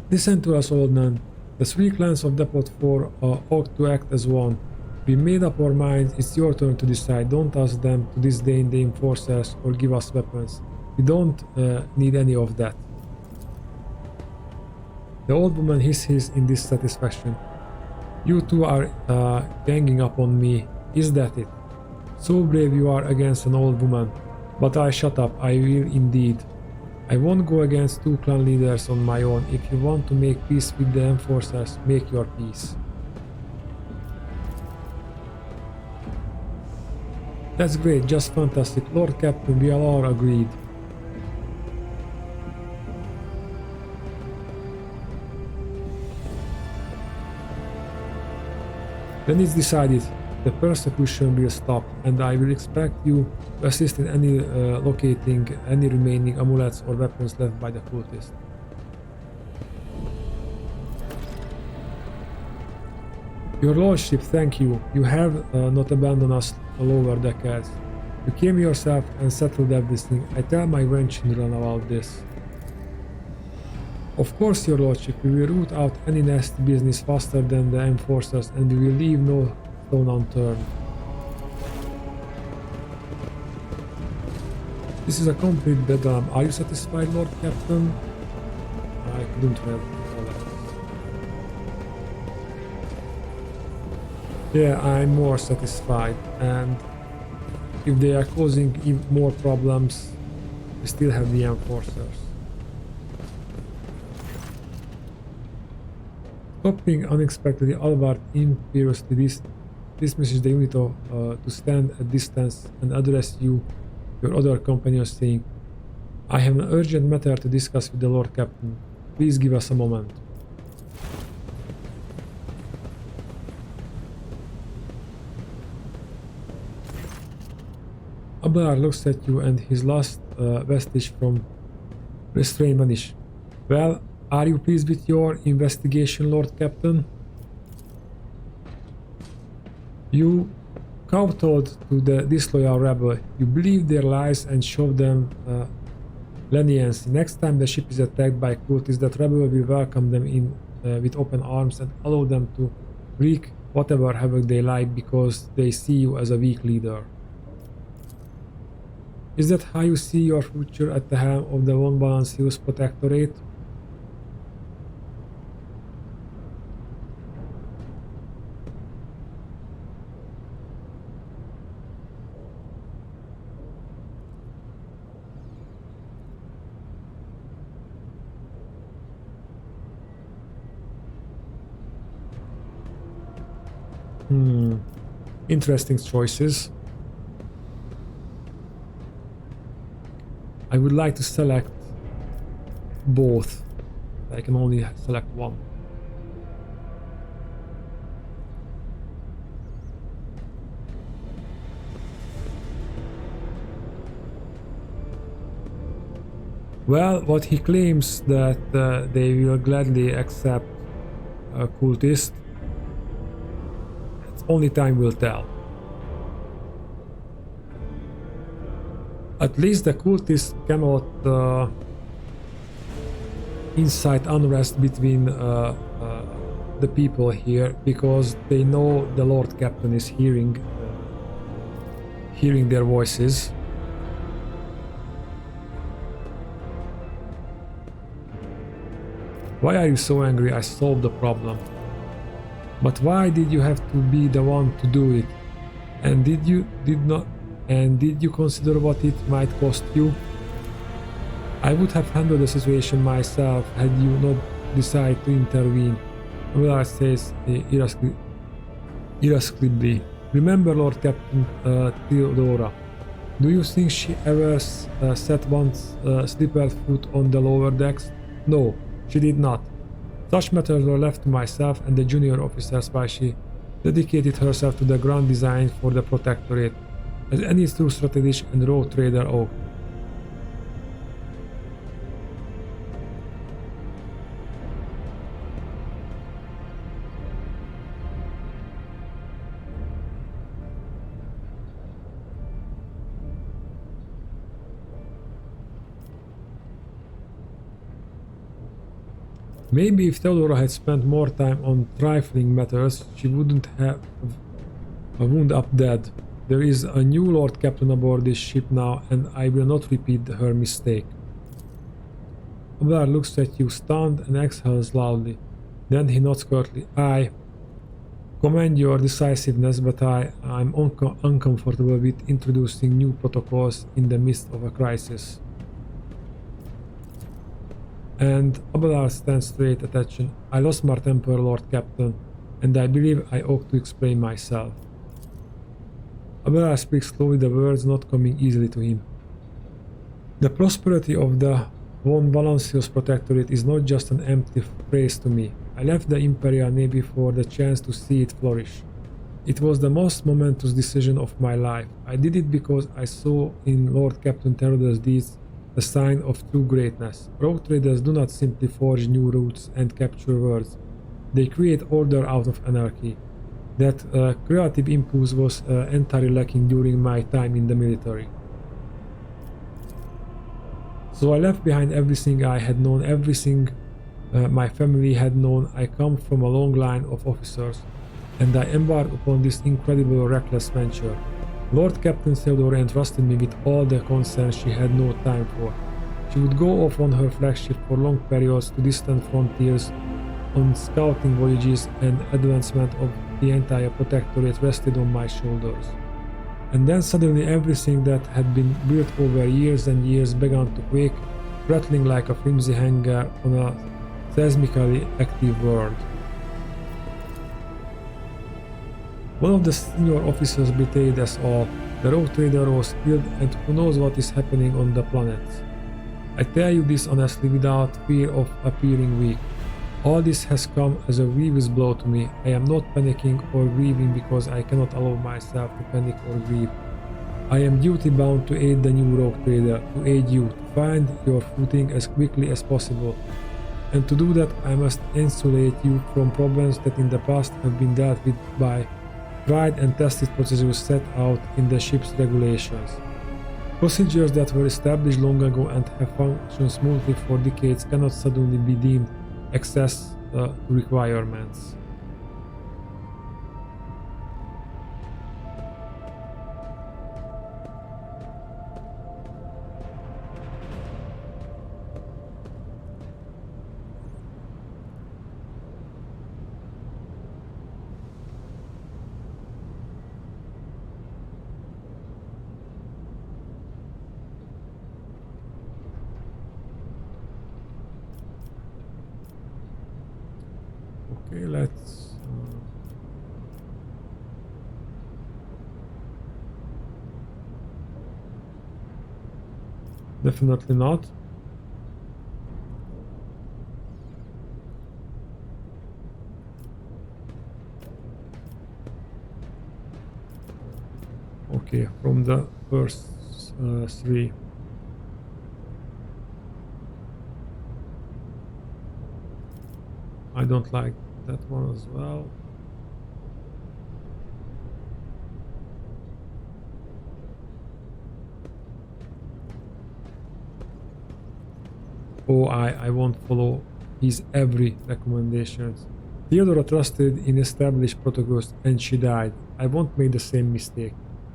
Listen to us, old man. The three clans of Depot 4 ought to act as one. We made up our minds, it's your turn to decide. Don't ask them to disdain the enforcers or give us weapons. We don't need any of that. The old woman hisses in dissatisfaction. You two are ganging up on me, is that it? So brave you are against an old woman. But I shut up, I will indeed. I won't go against two clan leaders on my own. If you want to make peace with the enforcers, make your peace. That's great, just fantastic. Lord Captain, we are all agreed. Then it's decided. The persecution will stop, and I will expect you to assist in any locating any remaining amulets or weapons left by the cultists. Your Lordship, thank you. You have not abandoned us lower deckers. You came yourself and settled everything. I tell my grandchildren about this. Of course, Your Lordship, we will root out any nasty business faster than the enforcers, and we will leave no stone unturned. This is a complete bedlam. Are you satisfied, Lord Captain? I couldn't read all that. Yeah, I'm more satisfied, and if they are causing even more problems, we still have the enforcers. Stopping unexpectedly, Alvard imperiously dismisses the unit to stand at distance and address you, your other companions, saying, I have an urgent matter to discuss with the Lord Captain. Please give us a moment. Ablar looks at you and his last vestige from restraint vanish. Well, are you pleased with your investigation, Lord Captain? You kowtowed to the disloyal rebel. You believed their lies and showed them leniency. Next time the ship is attacked by cultists, that rebel will welcome them in with open arms and allow them to wreak whatever havoc they like because they see you as a weak leader. Is that how you see your future at the helm of the Von Balancius Protectorate? Interesting choices. I would like to select both. I can only select one. Well, what he claims that they will gladly accept a cultist, it's only time will tell. At least the cultists cannot incite unrest between the people here, because they know the Lord Captain is hearing their voices. Why are you so angry? I solved the problem. But why did you have to be the one to do it? And did you consider what it might cost you? I would have handled the situation myself had you not decided to intervene. Well, says irascibly. Remember Lord Captain Theodora. Do you think she ever set once slippered foot on the lower decks? No, she did not. Such matters were left to myself and the junior officers while she dedicated herself to the grand design for the Protectorate, as any true strategist and rogue trader ought. Maybe if Theodora had spent more time on trifling matters, she wouldn't have wound up dead. There is a new Lord Captain aboard this ship now, and I will not repeat her mistake. Abelard looks at you stunned and exhales loudly. Then he nods curtly. I commend your decisiveness, but I'm uncomfortable with introducing new protocols in the midst of a crisis. And Abelard stands straight, attention. I lost my temper, Lord Captain, and I believe I ought to explain myself. Abelard speaks slowly, the words not coming easily to him. The prosperity of the Von Valancios Protectorate is not just an empty phrase to me. I left the Imperial Navy for the chance to see it flourish. It was the most momentous decision of my life. I did it because I saw in Lord Captain Theodora's deeds a sign of true greatness. Rogue traders do not simply forge new routes and capture worlds. They create order out of anarchy. That creative impulse was entirely lacking during my time in the military. So I left behind everything I had known, everything my family had known. I come from a long line of officers, and I embarked upon this incredible reckless venture. Lord Captain Theodora entrusted me with all the concerns she had no time for. She would go off on her flagship for long periods to distant frontiers, on scouting voyages, and advancement of the entire Protectorate rested on my shoulders. And then suddenly everything that had been built over years and years began to quake, rattling like a flimsy hanger on a seismically active world. One of the senior officers betrayed us all. The rogue trader was killed, and who knows what is happening on the planets. I tell you this honestly without fear of appearing weak. All this has come as a grievous blow to me. I am not panicking or grieving because I cannot allow myself to panic or grieve. I am duty-bound to aid the new rogue trader, to aid you, to find your footing as quickly as possible. And to do that, I must insulate you from problems that in the past have been dealt with by tried and tested procedures set out in the ship's regulations. Procedures that were established long ago and have functioned smoothly for decades cannot suddenly be deemed excess to requirements. Okay, let's Definitely not. Okay, from the first three. I don't like that one as well. Oh, I won't follow his every recommendations. Theodora trusted in established protocols and she died. I won't make the same mistake.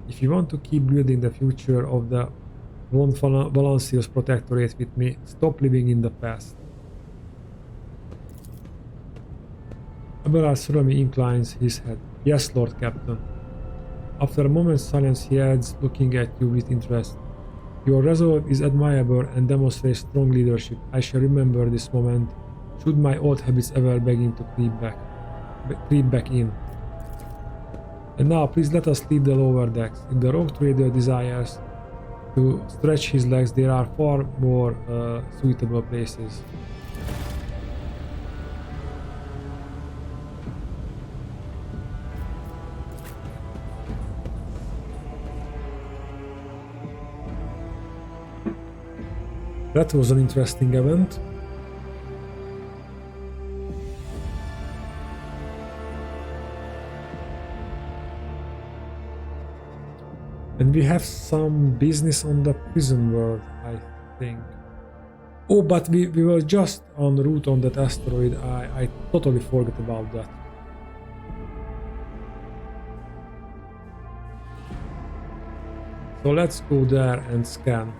If you want to keep building the future of the Von Valancios Protectorate with me, stop living in the past. Abelard solemnly inclines his head. Yes, Lord Captain. After a moment's silence, he adds, looking at you with interest. Your resolve is admirable and demonstrates strong leadership. I shall remember this moment, should my old habits ever begin to creep back in. And now, please let us leave the lower decks. If the rogue trader desires to stretch his legs, there are far more suitable places. That was an interesting event. And we have some business on the prison world, I think. Oh, but we were just en route on that asteroid. I totally forgot about that. So let's go there and scan.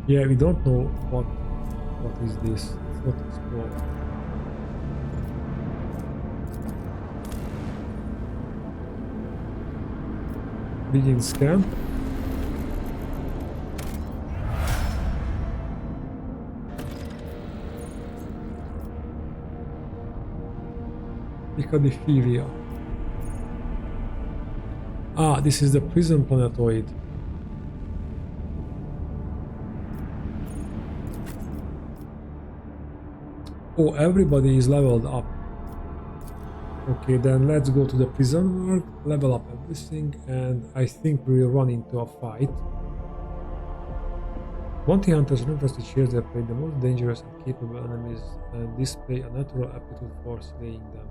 Yeah, we don't know what is this. It's not explored. Begin scan. Picadiphilia. Ah, this is the prison planetoid. Oh, everybody is leveled up. Okay, then let's go to the prison world, level up everything, and I think we will run into a fight. Bounty hunters and infested shares that play the most dangerous and capable enemies and display a natural aptitude for slaying them.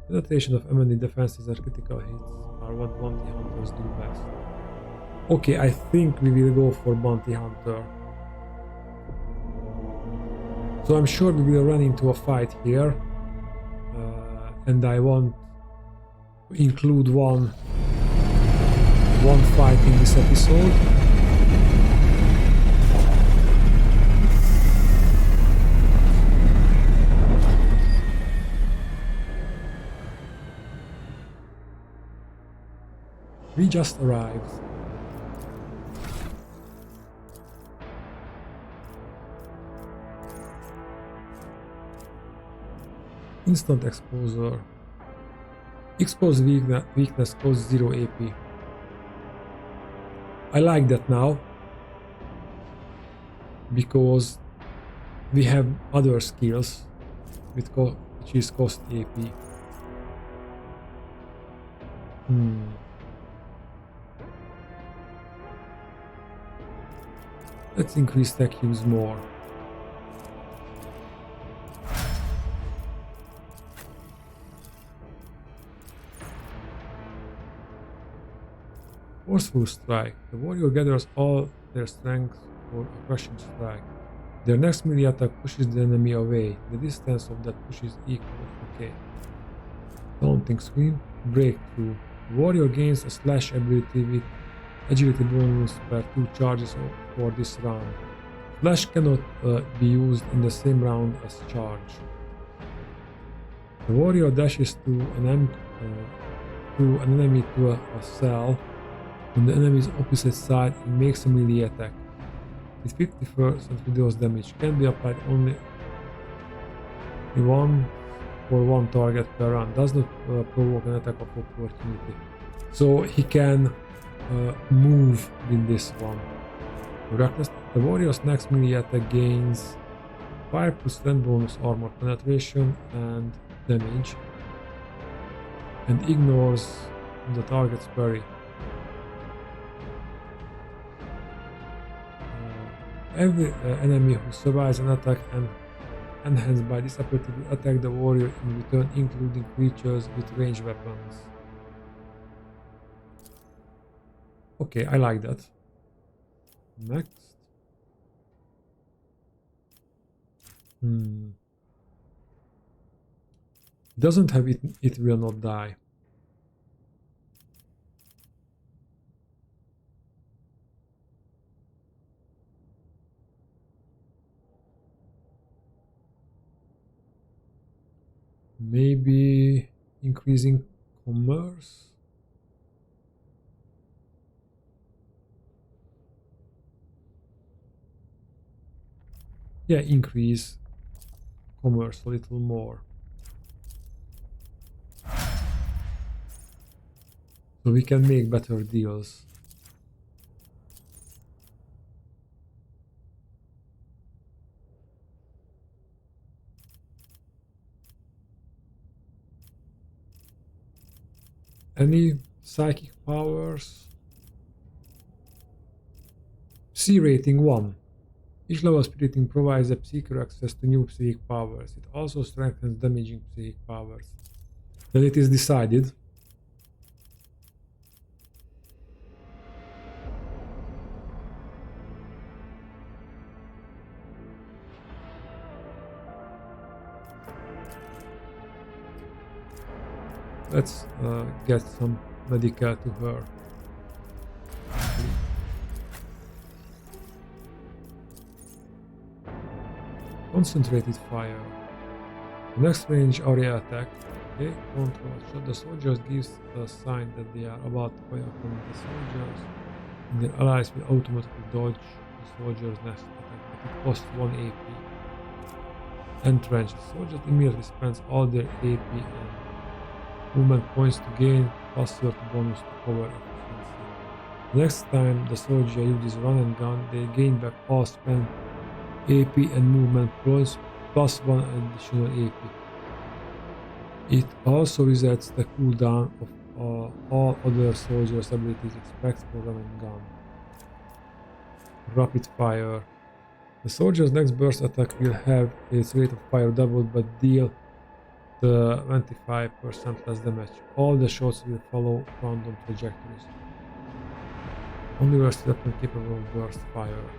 Penetration of enemy defenses and critical hits are what bounty hunters do best. Okay, I think we will go for bounty hunter. So I'm sure we will run into a fight here, and I want to include one fight in this episode. We just arrived. Instant exposure. Exposed weakness costs 0 AP. I like that now, because we have other skills which is cost AP. Let's increase tech use more. Forceful strike. The warrior gathers all their strength for a crushing strike. Their next melee attack pushes the enemy away. The distance of that push is equal. Okay. Taunting screen. Breakthrough. The warrior gains a slash ability with agility bonus per 2 charges for this round. Slash cannot be used in the same round as charge. The warrior dashes to an enemy to a cell. on the enemy's opposite side and makes a melee attack with 50% reduced damage. Can be applied only one for one target per round. Does not provoke an attack of opportunity. So he can move in this one. Reckless. The warrior's next melee attack gains 5% bonus armor penetration and damage and ignores the target's parry. Every enemy who survives an attack and enhanced by this ability will attack the warrior in return, including creatures with ranged weapons. Okay, I like that. Next. Doesn't have it, it will not die. Maybe increasing commerce. Yeah, increase commerce a little more. So we can make better deals. Any psychic powers? C rating 1. Each level spiriting provides a seeker access to new psychic powers. It also strengthens damaging psychic powers. Then it is decided. Let's get some medical to her. Concentrated fire. The next range area attack. Okay, control shot. The soldiers gives a sign that they are about to fire from the soldiers, and their allies will automatically dodge the soldiers' next attack, but it costs 1 AP. Entrench. The soldiers immediately spends all their AP and movement points to gain +30 bonus to cover efficiency. The next time the soldier uses run and gun, they gain back all spent AP and movement points +1 additional AP. It also resets the cooldown of all other soldiers' abilities except for run and gun. Rapid fire. The soldier's next burst attack will have its rate of fire doubled but deal 25% less damage. All the shots will follow random trajectories. Only burst weapon capable of burst fire.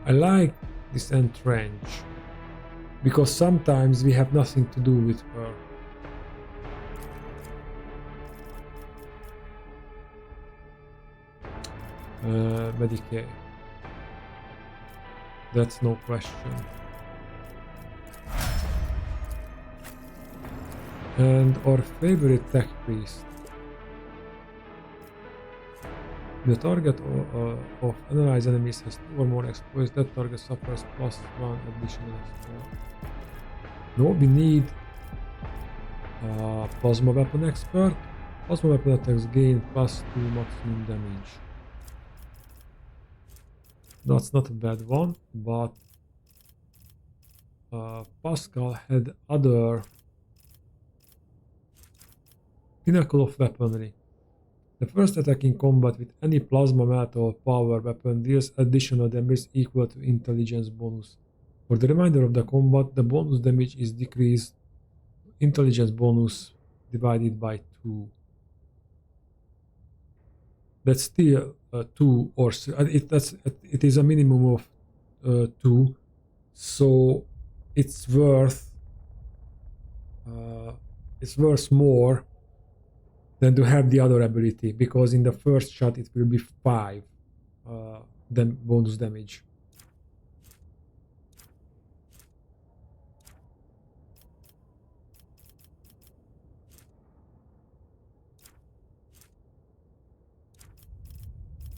I like this entrench because sometimes we have nothing to do with her. Medicaid. That's no question. And our favorite tech priest. The target of analyzed enemies has 2 or more exploits. That target suffers +1 additional exploit. No, we need plasma weapon expert. Plasma weapon attacks gain +2 maximum damage. That's not a bad one, but Pascal had other pinnacle of weaponry. The first attack in combat with any plasma metal power weapon deals additional damage equal to intelligence bonus. For the remainder of the combat, the bonus damage is decreased intelligence bonus divided by 2. That's still 2 or it is a minimum of 2, so it's worth more than to have the other ability, because in the first shot it will be 5 bonus damage.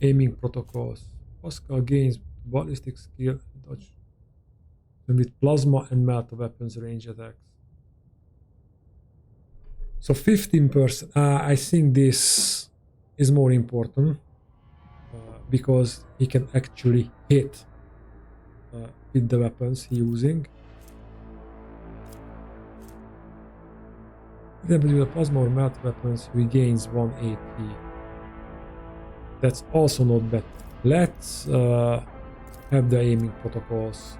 aiming protocols. Pascal gains ballistic skill dodge and with plasma and meta weapons range attacks. So 15%. I think this is more important because he can actually hit with the weapons he's using. Then with the plasma or melt weapons regains 1 AP. That's also not bad. Let's have the aiming protocols.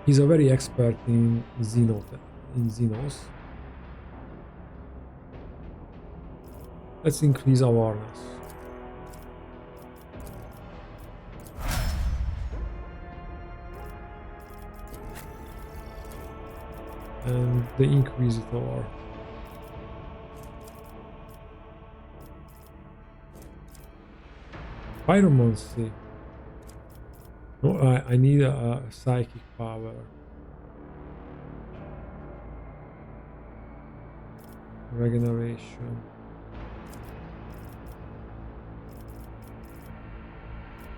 He's a very expert in Xenos. Let's increase awareness. And the Inquisitor. Pyromancy. No, I need a psychic power. Regeneration.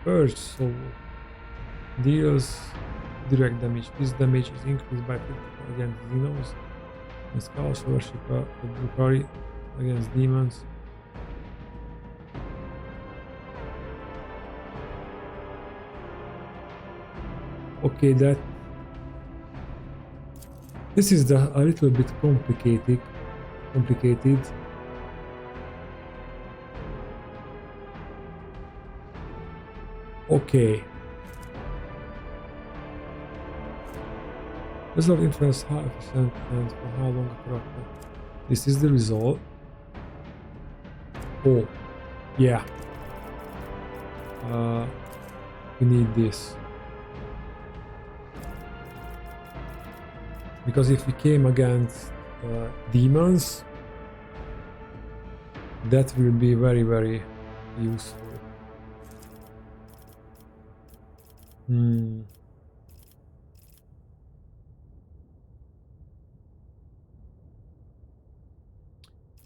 Purge Soul. Deals direct damage. This damage is increased by 50 against Xenos. And Chaos Worshipper with Drukhari against demons. Okay, this is a little bit complicated. Okay. Result influence how efficient and for how long a character. This is the result. Oh, yeah. We need this. Because if we came against demons, that will be very, very useful.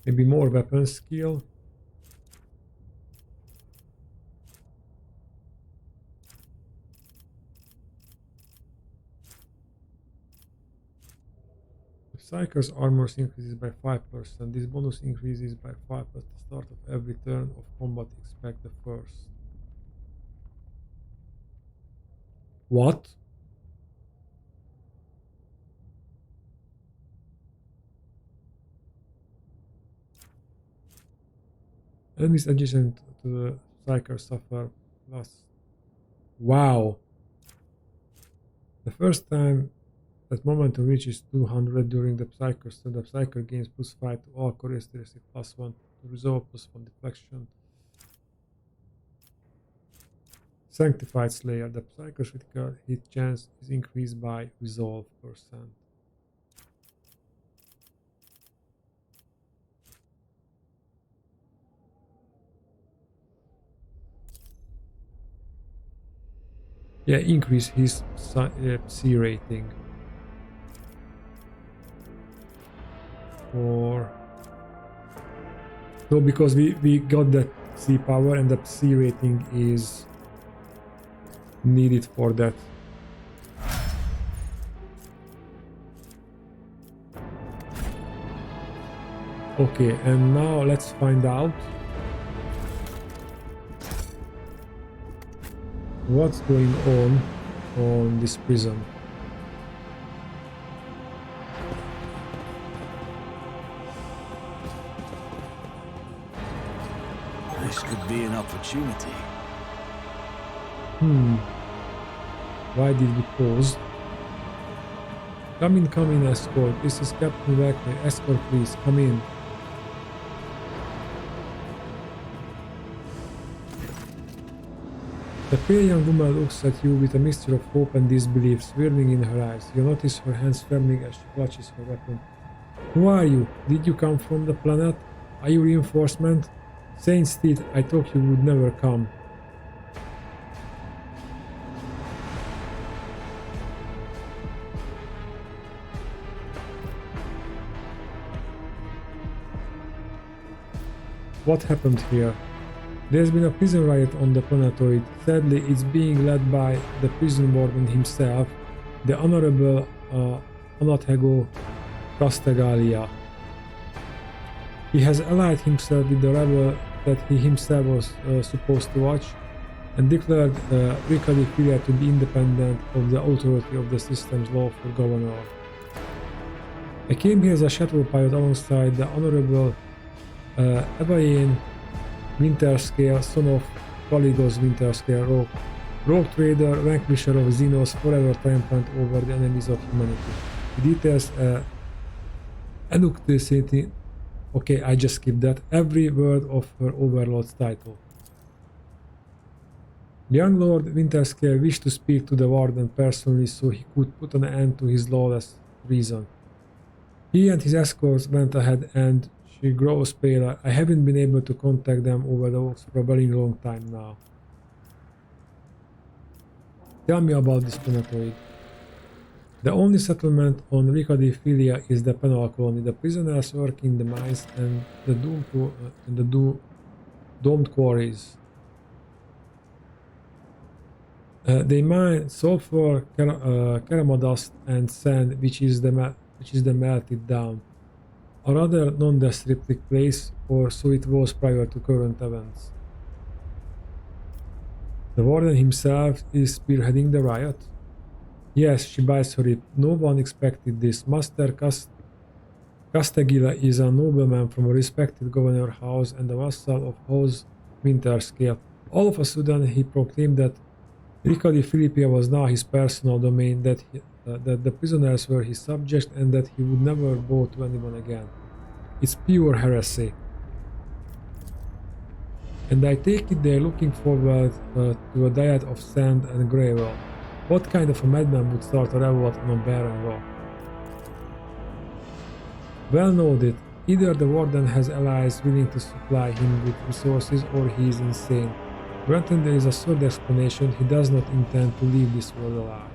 Maybe more weapon skill. Psyker's armor increases by 5%. This bonus increases by 5 at the start of every turn of combat. Expect the first. What? Enemies adjacent to the Psyker suffer loss. Wow. The first time that momentum reaches 200 during the Psyker stun, the Psyker gains +5 to all characteristics, +1 to resolve, +1 deflection. Sanctified Slayer. The Psyker's critical hit chance is increased by resolve %. Yeah, increase his Psi rating. Or no, because we got that Psi power and the Psi rating is needed for that. Okay, and now let's find out what's going on this prison. This could be an opportunity. Why did we pause? Come in, escort. This is Captain Wagner. Escort, please, come in. The pale young woman looks at you with a mixture of hope and disbelief swirling in her eyes. You notice her hands trembling as she clutches her weapon. Who are you? Did you come from the planet? Are you reinforcement? Saint Steed, I thought you would never come. what happened here. There's been a prison riot on the planetoid. Sadly, it's being led by the prison warden himself, the Honorable Anathego Castegalia. He has allied himself with the rebel that he himself was supposed to watch, and declared Riccardi Filia to be independent of the authority of the system's lawful governor. I came here as a shuttle pilot alongside the Honorable Evain Winterscale, son of Caligos Winterscale, rogue trader, vanquisher of Xenos, forever triumphant over the enemies of humanity. He details enunciating, okay, I just skipped that, every word of her overlord's title. The young Lord Winterscale wished to speak to the warden personally so he could put an end to his lawless treason. He and his escorts went ahead and she grows paler. I haven't been able to contact them over the oaks for a very long time now. Tell me about this planetoid. The only settlement on Riccardi Filia is the penal colony. The prisoners work in the mines and the domed quarries. They mine sulfur, caramodust, and sand, which is the melted down. A rather nondescript place, or so it was prior to current events. The warden himself is spearheading the riot? Yes, she bites her lip. No one expected this. Master Casteggila is a nobleman from a respected Govenor house and a vassal of House Winterscale. All of a sudden he proclaimed that Riccardi Philippia was now his personal domain, that the prisoners were his subjects, and that he would never bow to anyone again. It's pure heresy. And I take it they're looking forward to a diet of sand and gravel. What kind of a madman would start a revolt on a barren rock? Well noted. Either the warden has allies willing to supply him with resources, or he is insane. Granted there is a third explanation, he does not intend to leave this world alive.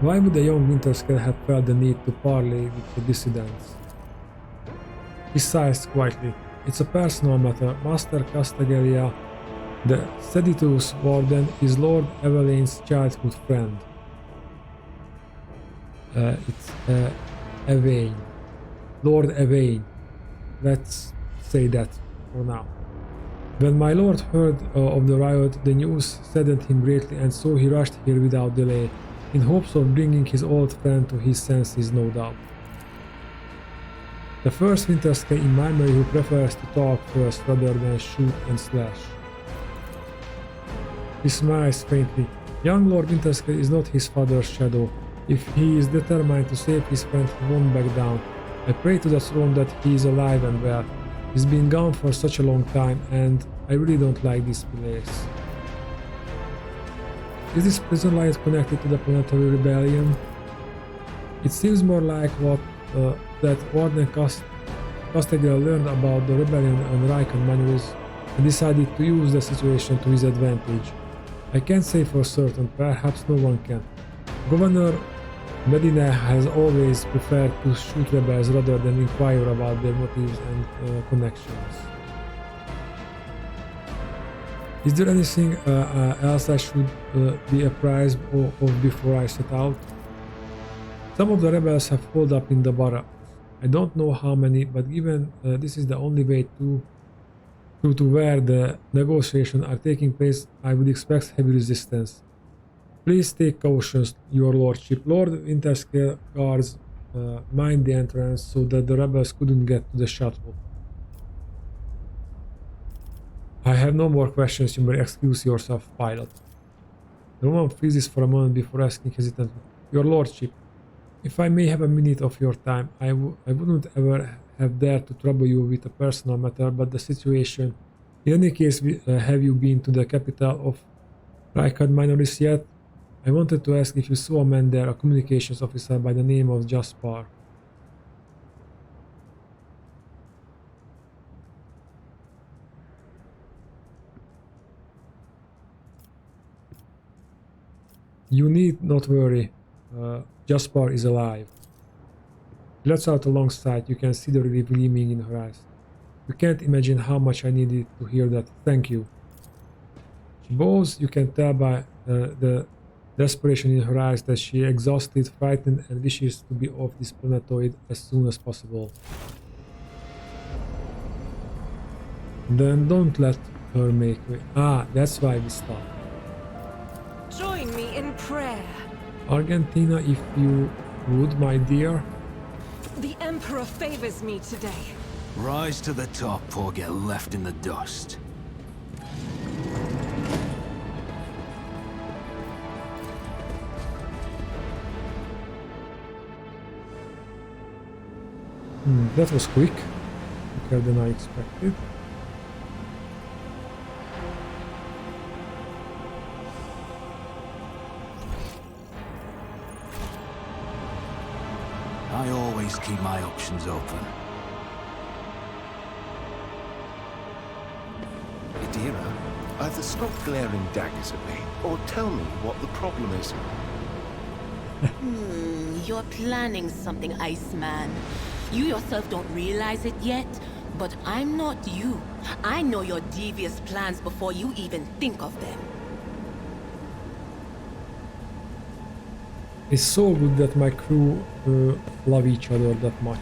Why would the young Winterscale have felt the need to parley with the dissidents? He sighs quietly. It's a personal matter. Master Castegalia, the Seditus warden, is Lord Evelyn's childhood friend. It's Evain. Lord Evain. Let's say that for now. When my lord heard of the riot, the news saddened him greatly, and so he rushed here without delay, in hopes of bringing his old friend to his senses, no doubt. The first Winterscale in my memory who prefers to talk first rather than shoot and slash. He smiles faintly. Young Lord Winterscale is not his father's shadow. If he is determined to save his friend, he won't back down. I pray to the throne that he is alive and well. He's been gone for such a long time, and I really don't like this place. Is this prison riot connected to the planetary rebellion? It seems more like what that Warden Casteggila learned about the rebellion on Rikard Manuris and decided to use the situation to his advantage. I can't say for certain, perhaps no one can. Governor Medina has always preferred to shoot rebels rather than inquire about their motives and connections. Is there anything else I should be apprised of before I set out? Some of the rebels have holed up in the barracks. I don't know how many, but given this is the only way to where the negotiations are taking place, I would expect heavy resistance. Please take cautions, your lordship. Lord Winterscale guards mined the entrance so that the rebels couldn't get to the shuttle. I have no more questions, you may excuse yourself, pilot. The woman freezes for a moment before asking hesitantly, your lordship, if I may have a minute of your time, I wouldn't ever have dared to trouble you with a personal matter, but the situation... In any case, have you been to the capital of Rikard Minoris yet? I wanted to ask if you saw a man there, a communications officer by the name of Jaspar. You need not worry. Jaspar is alive. She lets out a long sigh. You can see the relief gleaming in her eyes. You can't imagine how much I needed to hear that. Thank you. She bows. You can tell by the desperation in her eyes that she is exhausted, frightened, and wishes to be off this planetoid as soon as possible. Then don't let her make way. Ah, that's why we stopped. Join me in prayer. Argentina, if you would, my dear. The Emperor favors me today. Rise to the top or get left in the dust. That was quick. Quicker than I expected. I always keep my options open. Idira, either stop glaring daggers at me, or tell me what the problem is. You're planning something, Iceman. You yourself don't realize it yet, but I'm not you. I know your devious plans before you even think of them. It's so good that my crew love each other that much.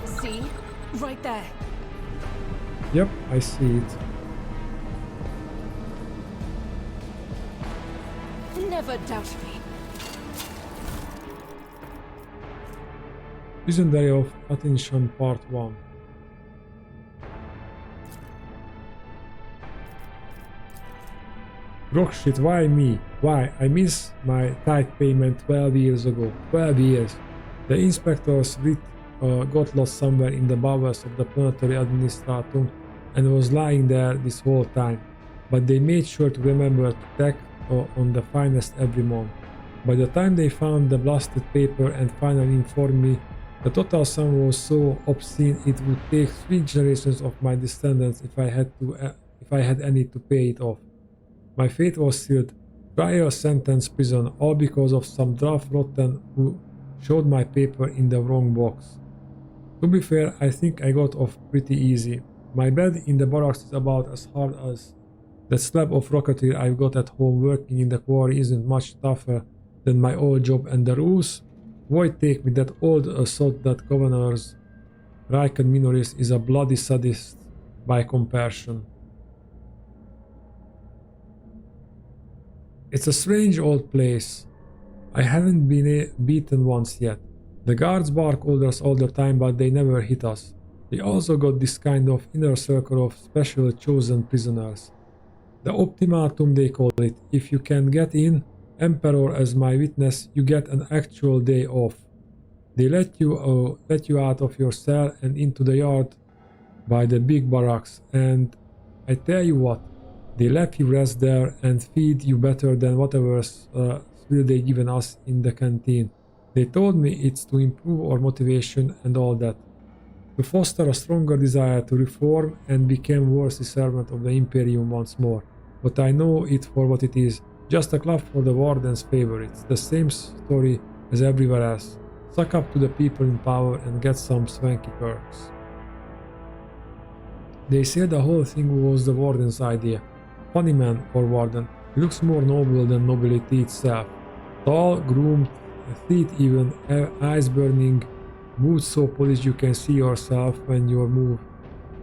See? Right there. Yep, I see it. Never doubt me. Legendary of Attention Part 1. Rock shit, why me? Why? I missed my tithe payment 12 years ago. 12 years. The inspector's writ got lost somewhere in the bowels of the planetary administratum and was lying there this whole time. But they made sure to remember to tack on the finest every month. By the time they found the blasted paper and finally informed me, the total sum was so obscene it would take 3 generations of my descendants if I had any to pay it off. My fate was sealed. Trial, sentence, prison, all because of some draft rotten who showed my paper in the wrong box. To be fair, I think I got off pretty easy. My bed in the barracks is about as hard as that slab of rocketry I've got at home. Working in the quarry isn't much tougher than my old job, and the rules? Why take me, that old sod that Govenor's Riken Minoris is a bloody sadist by comparison. It's a strange old place. I haven't been beaten once yet. The guards bark orders all the time, but they never hit us. They also got this kind of inner circle of special chosen prisoners. The Optimatum, they call it. If you can get in, Emperor as my witness, you get an actual day off. They let you out of your cell and into the yard by the big barracks, and I tell you what, they let you rest there and feed you better than whatever will they given us in the canteen. They told me it's to improve our motivation and all that, to foster a stronger desire to reform and become worthy servant of the Imperium once more. But I know it for what it is, just a club for the warden's favorites, the same story as everywhere else. Suck up to the people in power and get some swanky perks. They said the whole thing was the warden's idea. Funny man or warden, he looks more noble than nobility itself. Tall, groomed, feet even, eyes burning, boots so polished you can see yourself when you move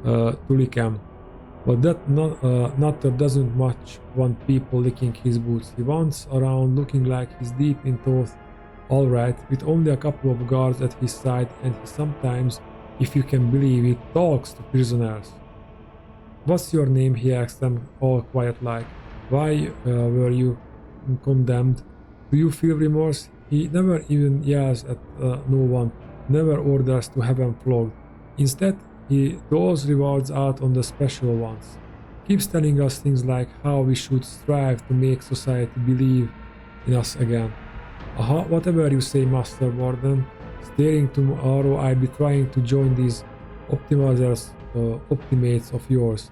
to lick 'em. But that nutter doesn't much want people licking his boots. He wanders around looking like he's deep in thought, alright, with only a couple of guards at his side, and he sometimes, if you can believe it, talks to prisoners. What's your name? He asked them, all quiet like. Why were you condemned? Do you feel remorse? He never even yells at no one, never orders to have them flogged. Instead, he doles rewards out on the special ones. Keeps telling us things like how we should strive to make society believe in us again. Aha, whatever you say, Master Warden. Staring tomorrow, I'll be trying to join these optimates of yours.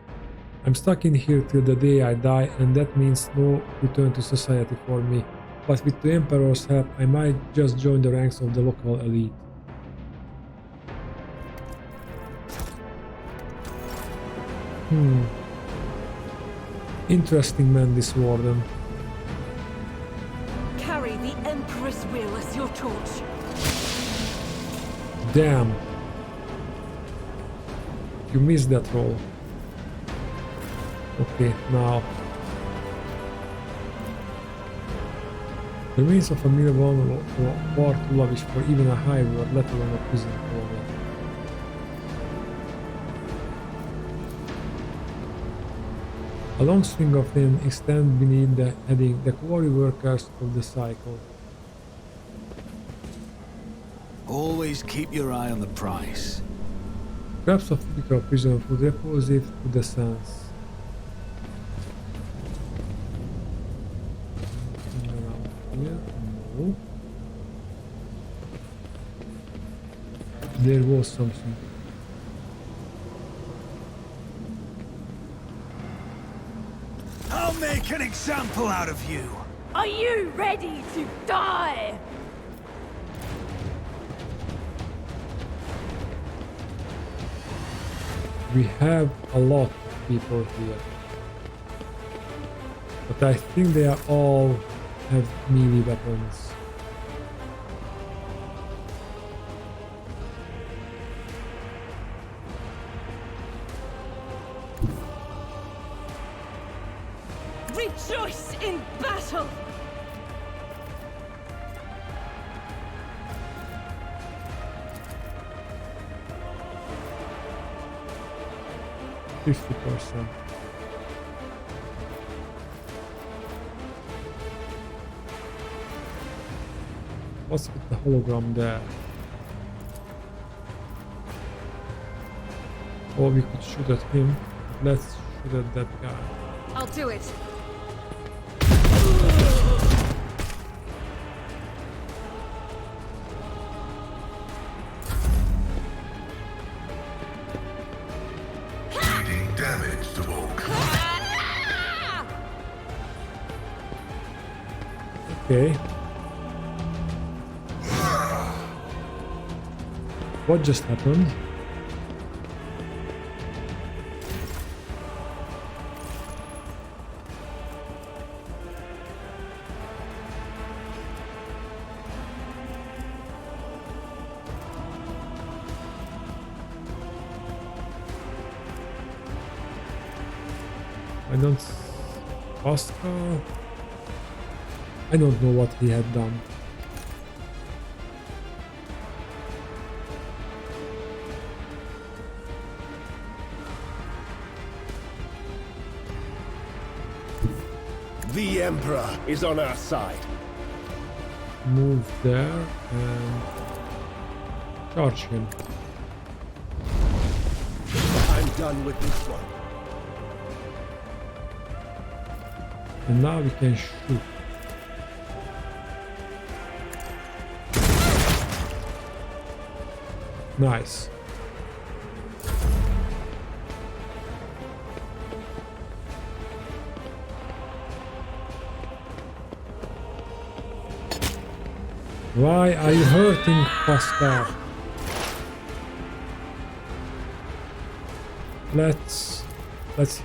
I'm stuck in here till the day I die, and that means no return to society for me. But with the Emperor's help, I might just join the ranks of the local elite. Interesting man, this warden. Carry the Emperor's will as your torch. Damn. You missed that roll. Okay, now. The remains of a mere one or far too lavish for even a high word, let alone a prison program. A long string of them extend beneath the heading The Quarry Workers of the Cycle. Always keep your eye on the price. Scraps of typical prison food repulsive to the sense. Around here? No. There was something. I'll make an example out of you. Are you ready to die? We have a lot of people here. But I think they are all have melee weapons. Rejoice in battle! 50%. What's with the hologram there? Or we could shoot at him. Let's shoot at that guy. I'll do it. Taking damage to all. Okay. What just happened? I don't... Pascal? I don't know what he had done. The Emperor is on our side. Move there and charge him. I'm done with this one. And now we can shoot. Nice. Why are you hurting Pascal? Let's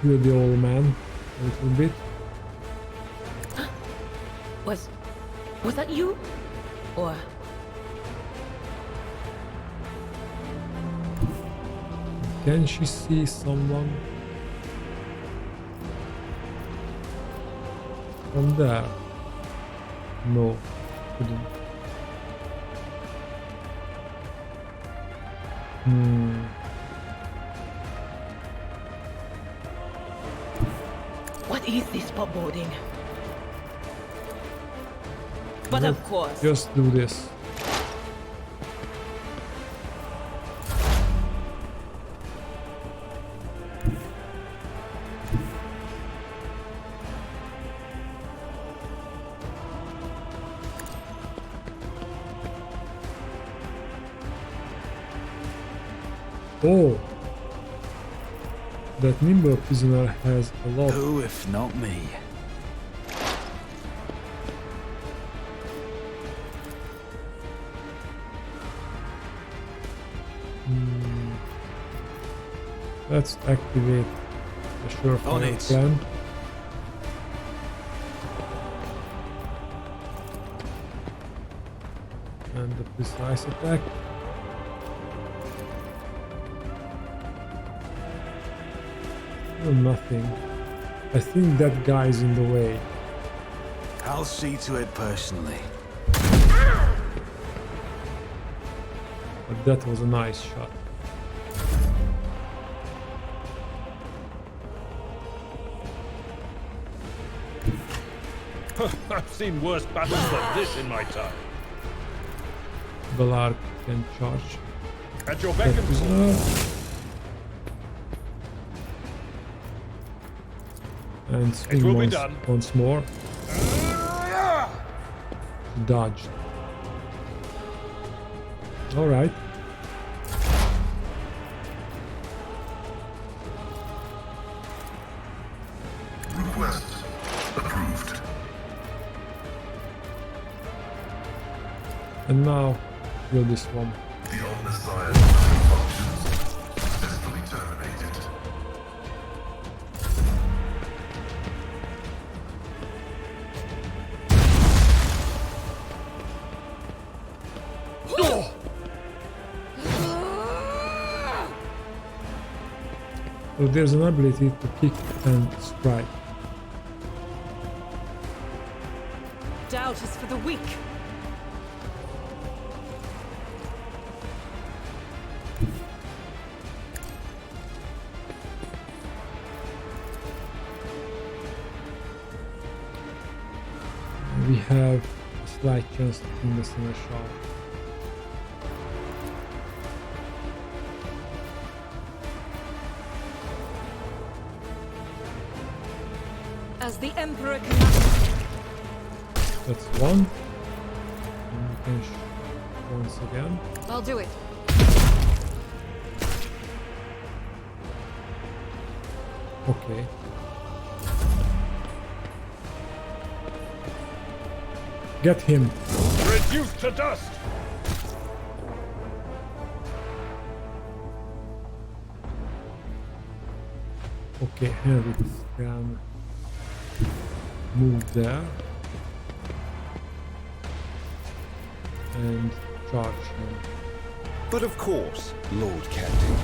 heal the old man a little bit. Was that you? Or... Can she see someone from there? No, couldn't. What is this foreboding? But of course. Just do this. Oh, that nimble prisoner has a lot. Who if not me? Let's activate the surefire plan. And the precise attack. Oh, nothing. I think that guy is in the way. I'll see to it personally. But that was a nice shot. I've seen worse battles than this in my time. Ballard can charge. At your beck and call. And swing It will be once, done. once more. Dodged. Alright. Request approved. And now kill this one. The Omnissiah's functions successfully terminated. So there's an ability to kick and strike. Doubt is for the weak. We have a slight chance to finish in a shot. As the Emperor commands. That's one. And we can shoot once again. I'll do it. Okay. Get him. Reduced to dust! Okay, Henry can move there. And charge him. But of course, Lord Captain.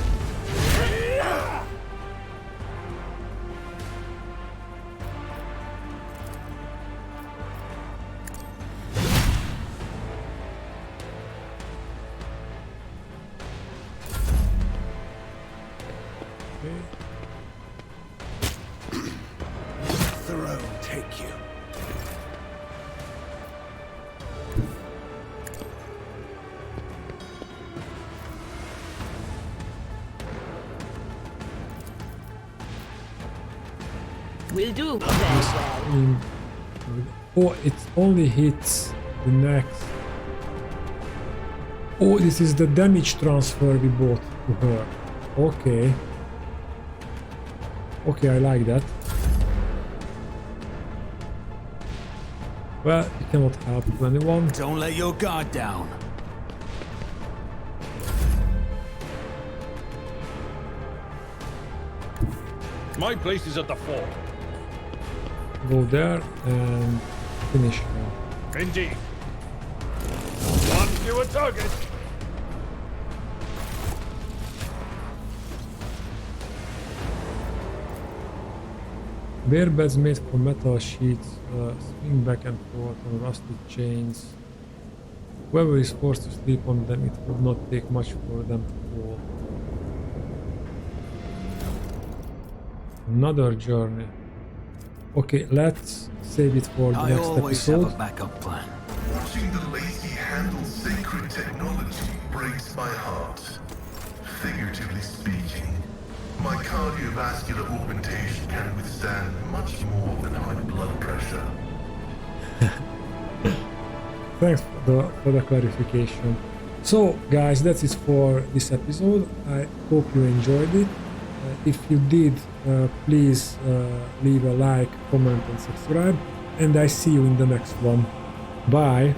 Throne take you. Will do. Very well. Oh, it only hits the next. Oh, this is the damage transfer we bought to her. Okay. Okay, I like that. Well, you cannot help anyone. Don't let your guard down. My place is at the fort. Go there and finish her. Indeed. One fewer target. Bare beds made from metal sheets swing back and forth on rusted chains. Whoever is forced to sleep on them, it would not take much for them to fall. Another journey. Okay, let's save it for the I next always have episode. a backup plan. Watching the lazy handle sacred technology breaks my heart. Figuratively speaking, my cardiovascular augmentation can withstand much more than high blood pressure. Thanks for the clarification. So, guys, that's it for this episode. I hope you enjoyed it. If you did, please leave a like, comment, and subscribe. And I see you in the next one. Bye.